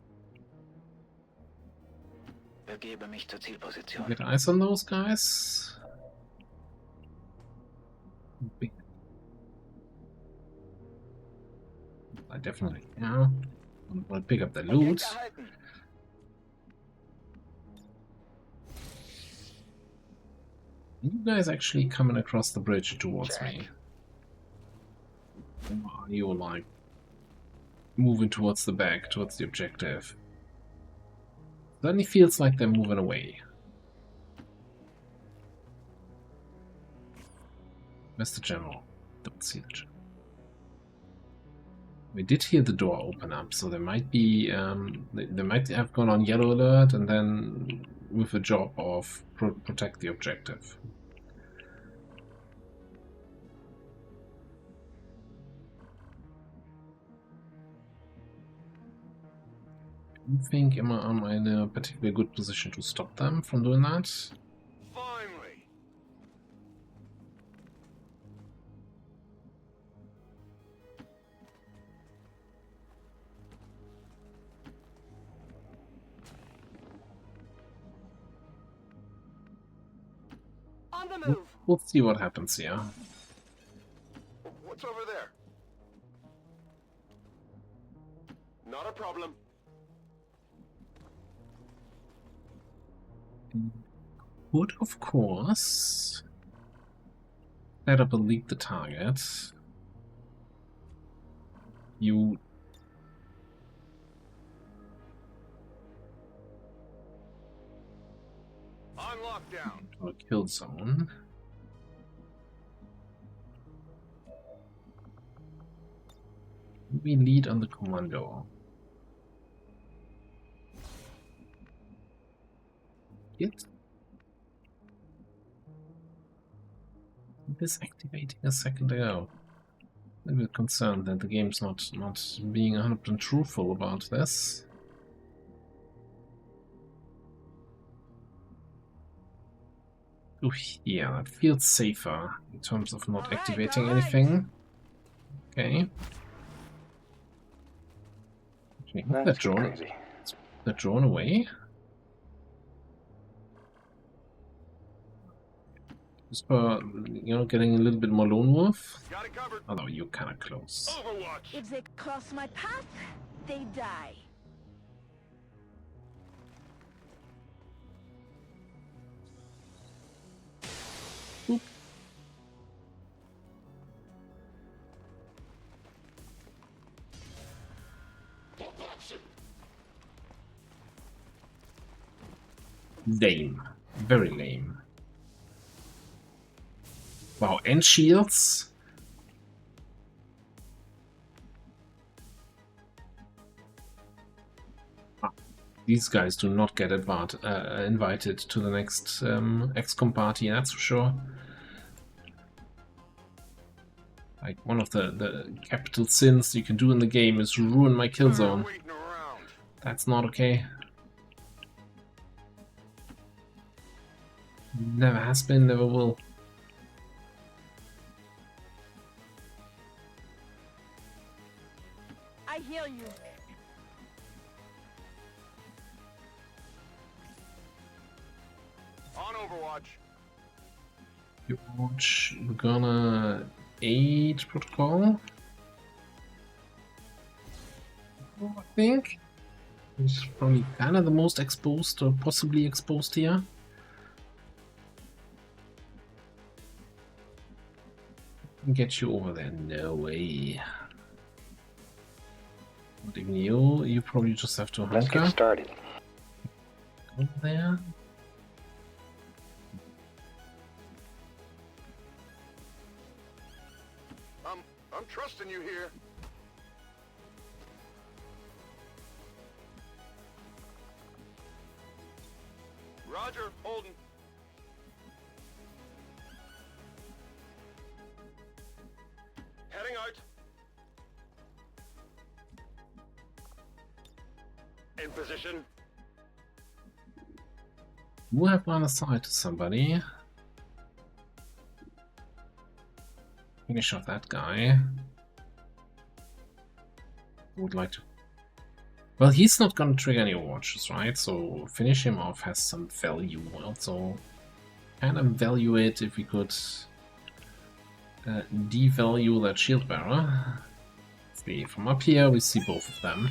Begebe mich zur Zielposition. Get eyes on those guys. I definitely, yeah. We'll pick up the loot. Gehalten. You guys actually coming across the bridge towards Check. me? Or are you like moving towards the back, towards the objective? Suddenly feels like they're moving away. Where's the general? Don't see the general. We did hear the door open up, so they might be they might have gone on yellow alert and then with a job of protect the objective. I don't think am I in a particularly good position to stop them from doing that. Finally. On the move. We'll see what happens here. What's over there? Not a problem. Would of course set up a leak the target. You On lockdown. to a kill zone. We lead on the commando. Get this activating a second ago. A little bit concerned that the game's not being 100% truthful about this. Oh yeah, that feels safer in terms of not Alright, activating alright. anything. Okay. Okay, move that That's drone. crazy. The drone away. Just for, you know, getting a little bit more lone wolf. Got it covered. Although you're kind of close. Overwatch. If they cross my path, they die. Lame. Very lame. Wow, and shields? These guys do not get invited to the next XCOM party, that's for sure. Like, one of the capital sins you can do in the game is ruin my kill zone. Waiting around. That's not okay. Never has been, never will. I heal you. On Overwatch. You watch, we're gonna aid protocol. I think. He's probably kind of the most exposed or possibly exposed here. Get you over there. No way. Not even you. You probably just have to Let's hunker. get started. Over there. I'm trusting you here. Roger, Holden. Heading out. In position. You have line of sight to somebody. Finish off that guy. Would like to. Well, he's not gonna trigger any watches, right? So finish him off has some value. Also, can evaluate if we could devalue that shield bearer. See, from up here we see both of them.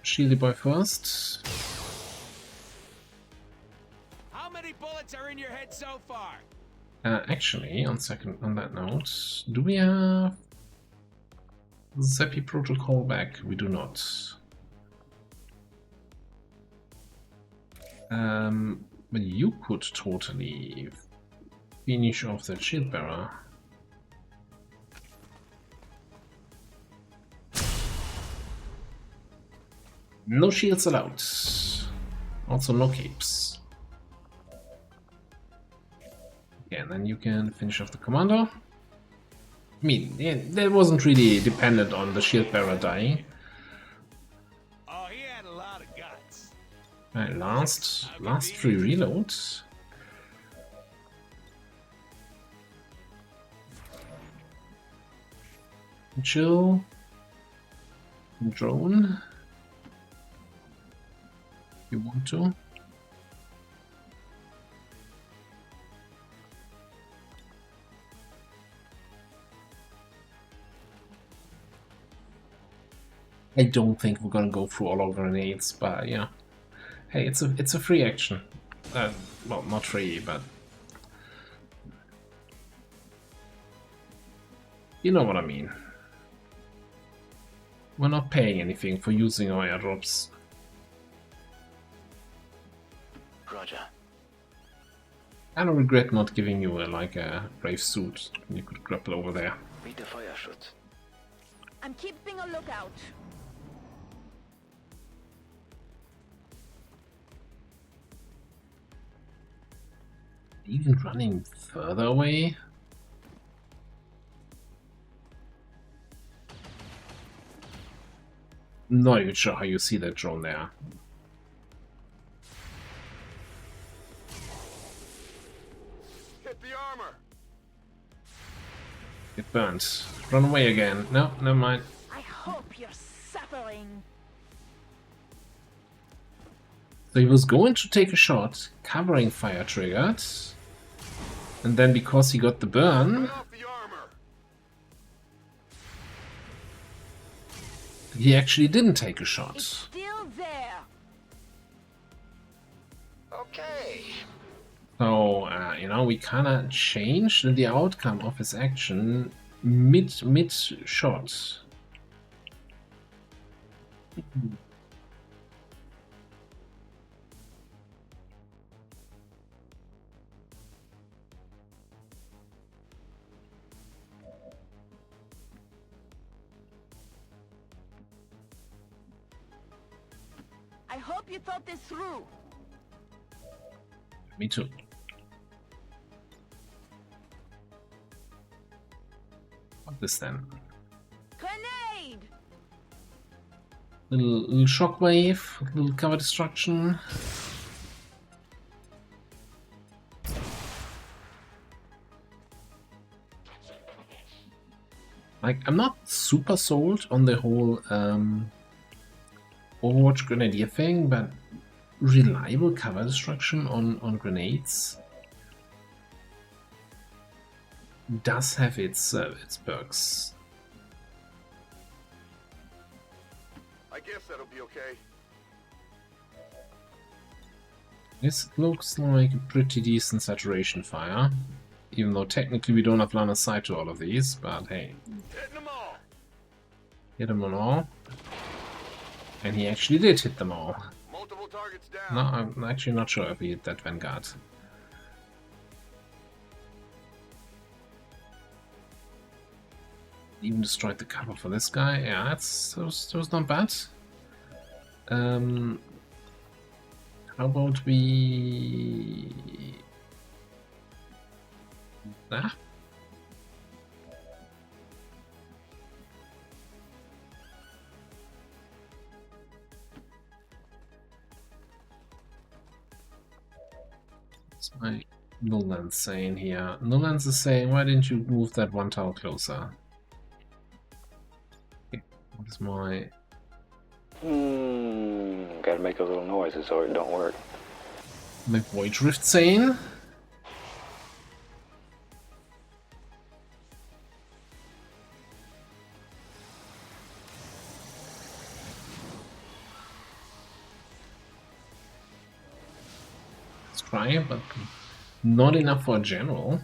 Shieldy boy first. How many bullets are in your head so far? Actually, on that note, do we have Zappy protocol back? We do not. But you could totally finish off that shield bearer. No shields allowed. Also no capes. Okay, and then you can finish off the commander. I mean, yeah, that wasn't really dependent on the shield bearer dying. Oh, he had a lot of guts. Alright, last free reload. Chill. Drone. You want to? I don't think we're gonna go through all our grenades, but yeah. Hey, it's a free action. Well, not free, but you know what I mean. We're not paying anything for using our airdrops. Roger. I don't regret not giving you a brave suit. You could grapple over there. Read the Feuerschutz. I'm keeping a lookout. Even running further away? Not even sure how you see that drone there. Hit the armor. Get burnt. Run away again. No, never mind. I hope you're suffering. So he was going to take a shot, covering fire triggered. And then because he got the burn, Cut off the armor. he actually didn't take a shot. It's still there. Okay. So, you know, we kind of changed the outcome of his action mid-shot. I hope you thought this through. Me too. What this then? Grenade! Little shockwave, little cover destruction. Like, I'm not super sold on the whole Overwatch grenadier thing, but reliable cover destruction on grenades does have its perks. I guess that'll be okay. This looks like a pretty decent saturation fire, even though technically we don't have line of sight to all of these, but hey. Hitting them all. Hit them all. And he actually did hit them all. Multiple targets down. No, I'm actually not sure if he hit that Vanguard. Even destroyed the cover for this guy. Yeah, that was not bad. How about we... Ah. What's my Nullens saying here? Nullens is saying, why didn't you move that one tower closer? Okay, what is my... Gotta make those little noises or it don't work. My Void Drift saying? Let's try, but not enough for a general.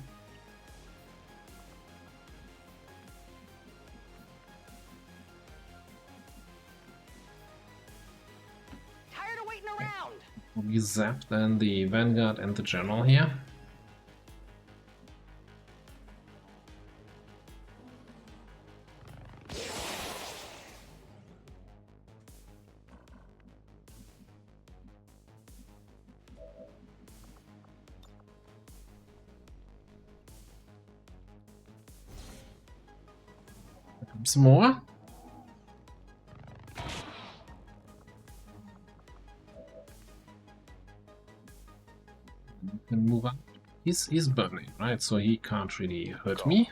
Tired of waiting around. We zap then the Vanguard and the general here. Some more. Can move on. He's burning, right? So he can't really hurt me.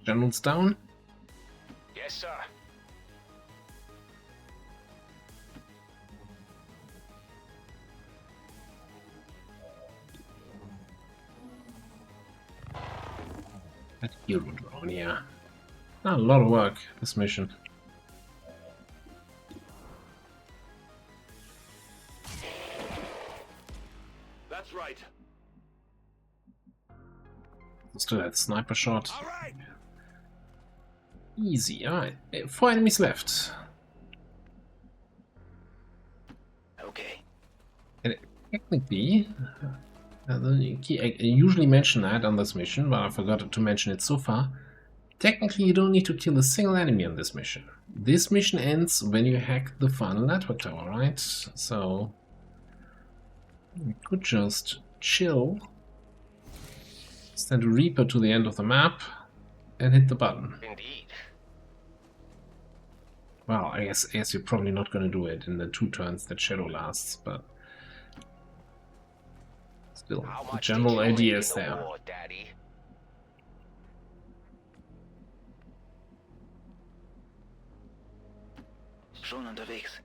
General's down. Yes, sir. That hero drone, yeah. Not a lot of work, this mission. That's right. Still had sniper shot. All right. Easy, alright. 4 enemies left. Okay. And technically, I usually mention that on this mission, but I forgot to mention it so far. Technically, you don't need to kill a single enemy on this mission. This mission ends when you hack the final network tower, right? So, you could just chill, send a Reaper to the end of the map, and hit the button. Indeed. Well, I guess you're probably not going to do it in the 2 turns that Shadow lasts, but still, How the much general did you idea win is in the there. war, Daddy? Schon unterwegs.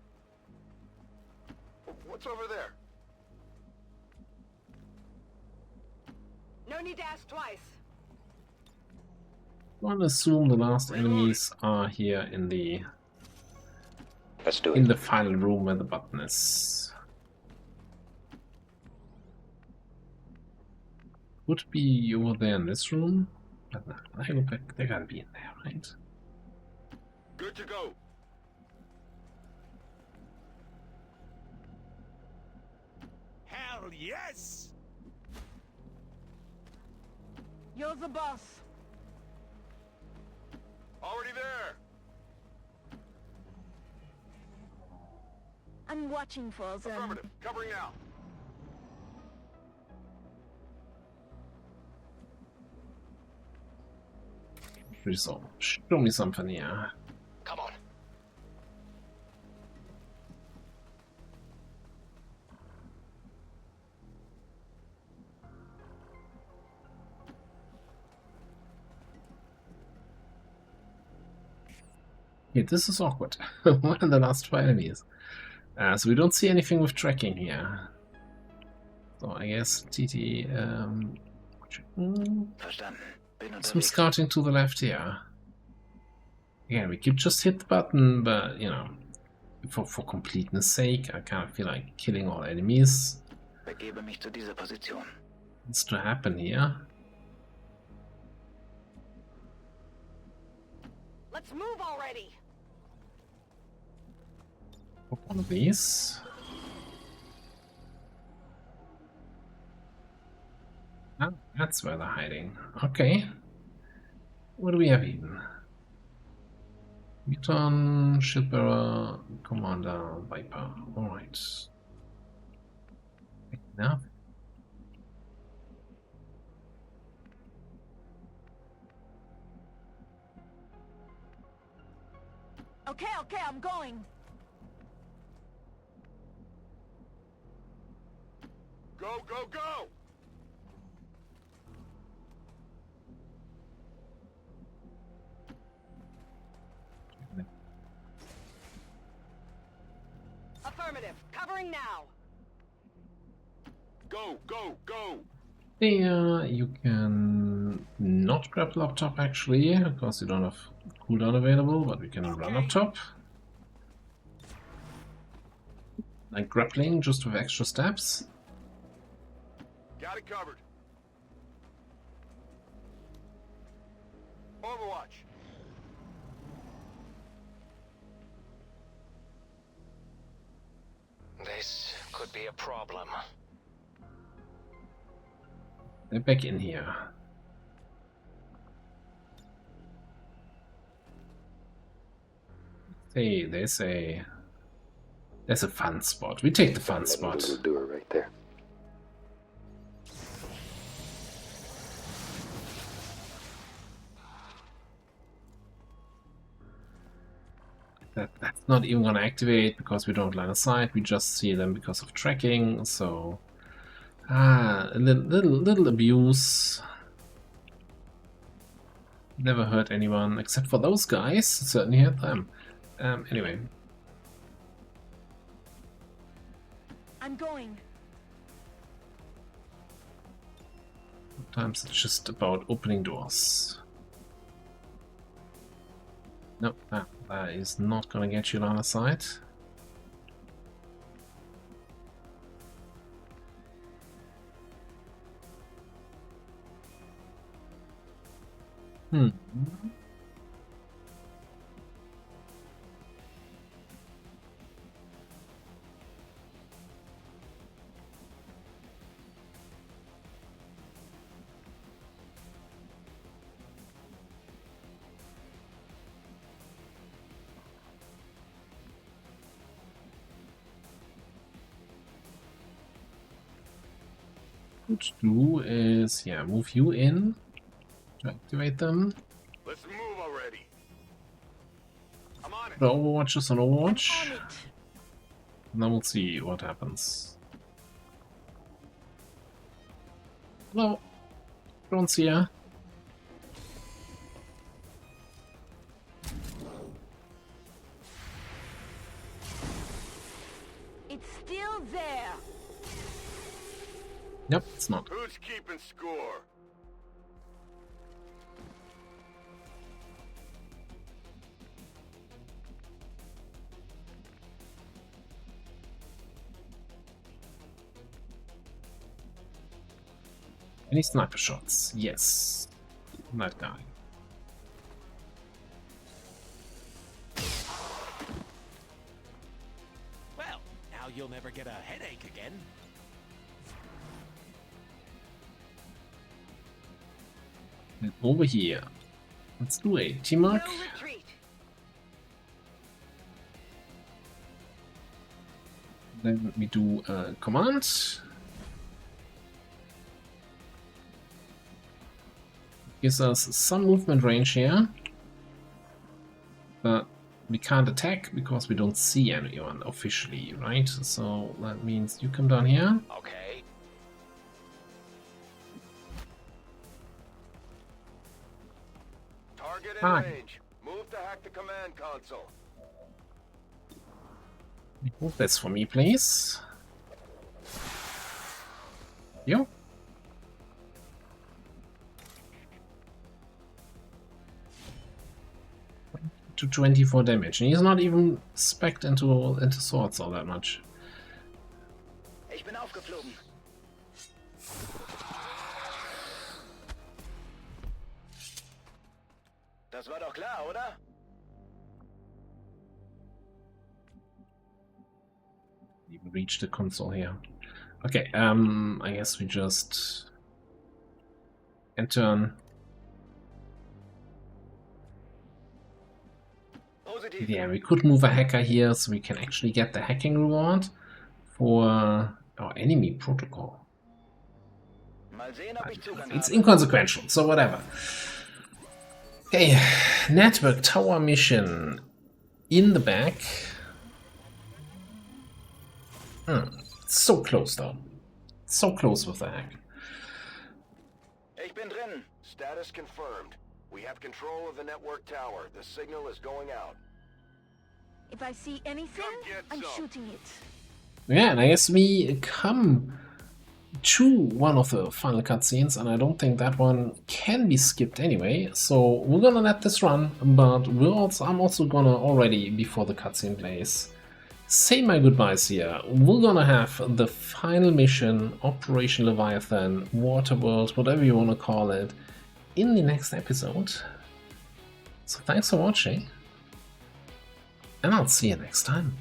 What's over there? No need to ask twice. I'll assume the last enemies are here in the Let's do in it. the final room where the button is. Would be over there in this room, but no, I look like they gotta be in there, right? Good to go. Hell yes. You're the boss. Already there. I'm watching for them. Affirmative. Covering now. So, show me something here. Come on. Yeah, this is awkward. One of the last 2 enemies. So we don't see anything with tracking here. So I guess TT. Verstanden. Bin Some unterwegs. scouting to the left here. Again, we could just hit the button, but you know, for completeness sake, I kind of feel like killing all enemies. Begebe mich zu dieser Position. What's to happen here? Let's move already. One of these. Ah, that's where they're hiding. Okay. What do we have even? Muton, Shipbearer, Commander, Viper. Alright. Now. Okay, I'm going. Go, go, go! Affirmative. Covering now. Go, go, go! There, you can not grab laptop actually, because you don't have cooldown available, but we can run up top. Like grappling, just with extra steps. Got it covered. Overwatch. This could be a problem. They're back in here. Hey, there's a fun spot. We take the fun spot. Little doer right there. That's not even gonna activate because we don't line of sight. We just see them because of tracking. So, a little abuse. Never hurt anyone except for those guys. Certainly hurt them. Anyway. I'm going. Sometimes it's just about opening doors. Nope, that is not gonna get you line of sight. What to do is, yeah, move you in to activate them. Let's move already. I'm on it. The Overwatch is on Overwatch. On it. And then we'll see what happens. Hello. Drone's here. It's still there. Yep, it's not. Who's keeping score? Any sniper shots? Yes. That guy. Well, now you'll never get a headache again. And over here. Let's do a teamwork. No retreat. Then we do a command. Gives us some movement range here. But we can't attack because we don't see anyone officially, right? So that means you come down here. Okay. Target in Hi. range. Move to hack the command console. Move this for me, please. You. To 24 damage, and he's not even spec'd into swords all that much. Ich bin aufgeflogen. Das war doch klar, oder? Even reach the console here. Okay, I guess we just enter. Yeah, we could move a hacker here, so we can actually get the hacking reward for our enemy protocol. Mal sehen, ob ich Zugang It's habe. inconsequential, so whatever. Okay, network tower mission in the back. So close though. So close with the hack. Ich bin drin. Status confirmed. We have control of the network tower. The signal is going out. If I see anything, Come get I'm some. shooting it. Yeah, and I guess we come to one of the final cutscenes, and I don't think that one can be skipped anyway. So we're gonna let this run, but I'm also gonna already, before the cutscene plays, say my goodbyes here. We're gonna have the final mission, Operation Leviathan, Waterworld, whatever you wanna call it, in the next episode. So thanks for watching, and I'll see you next time.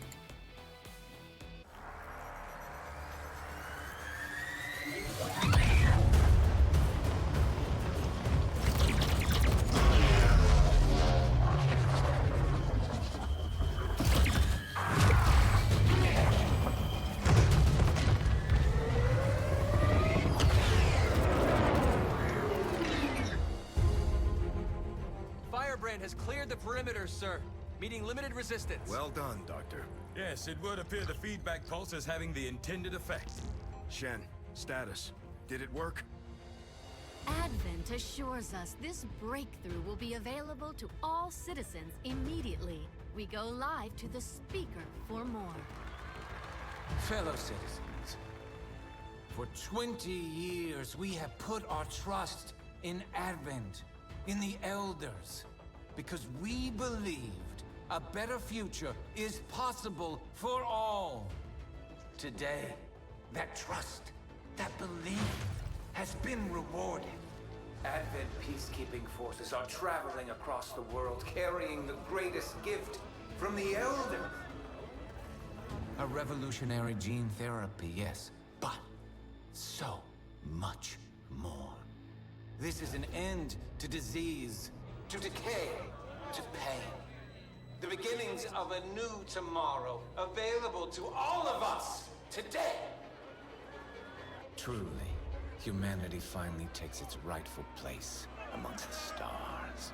Firebrand has cleared the perimeter, sir, meeting limited resistance. Well done, Doctor. Yes, it would appear the feedback pulse is having the intended effect. Shen, status. Did it work? Advent assures us this breakthrough will be available to all citizens immediately. We go live to the speaker for more. Fellow citizens, for 20 years we have put our trust in Advent, in the Elders, because we believed a better future is possible for all. Today, that trust, that belief has been rewarded. Advent peacekeeping forces are traveling across the world, carrying the greatest gift from the Elder. A revolutionary gene therapy, yes, but so much more. This is an end to disease, to decay, to pain. The beginnings of a new tomorrow, available to all of us today. Truly, humanity finally takes its rightful place amongst the stars.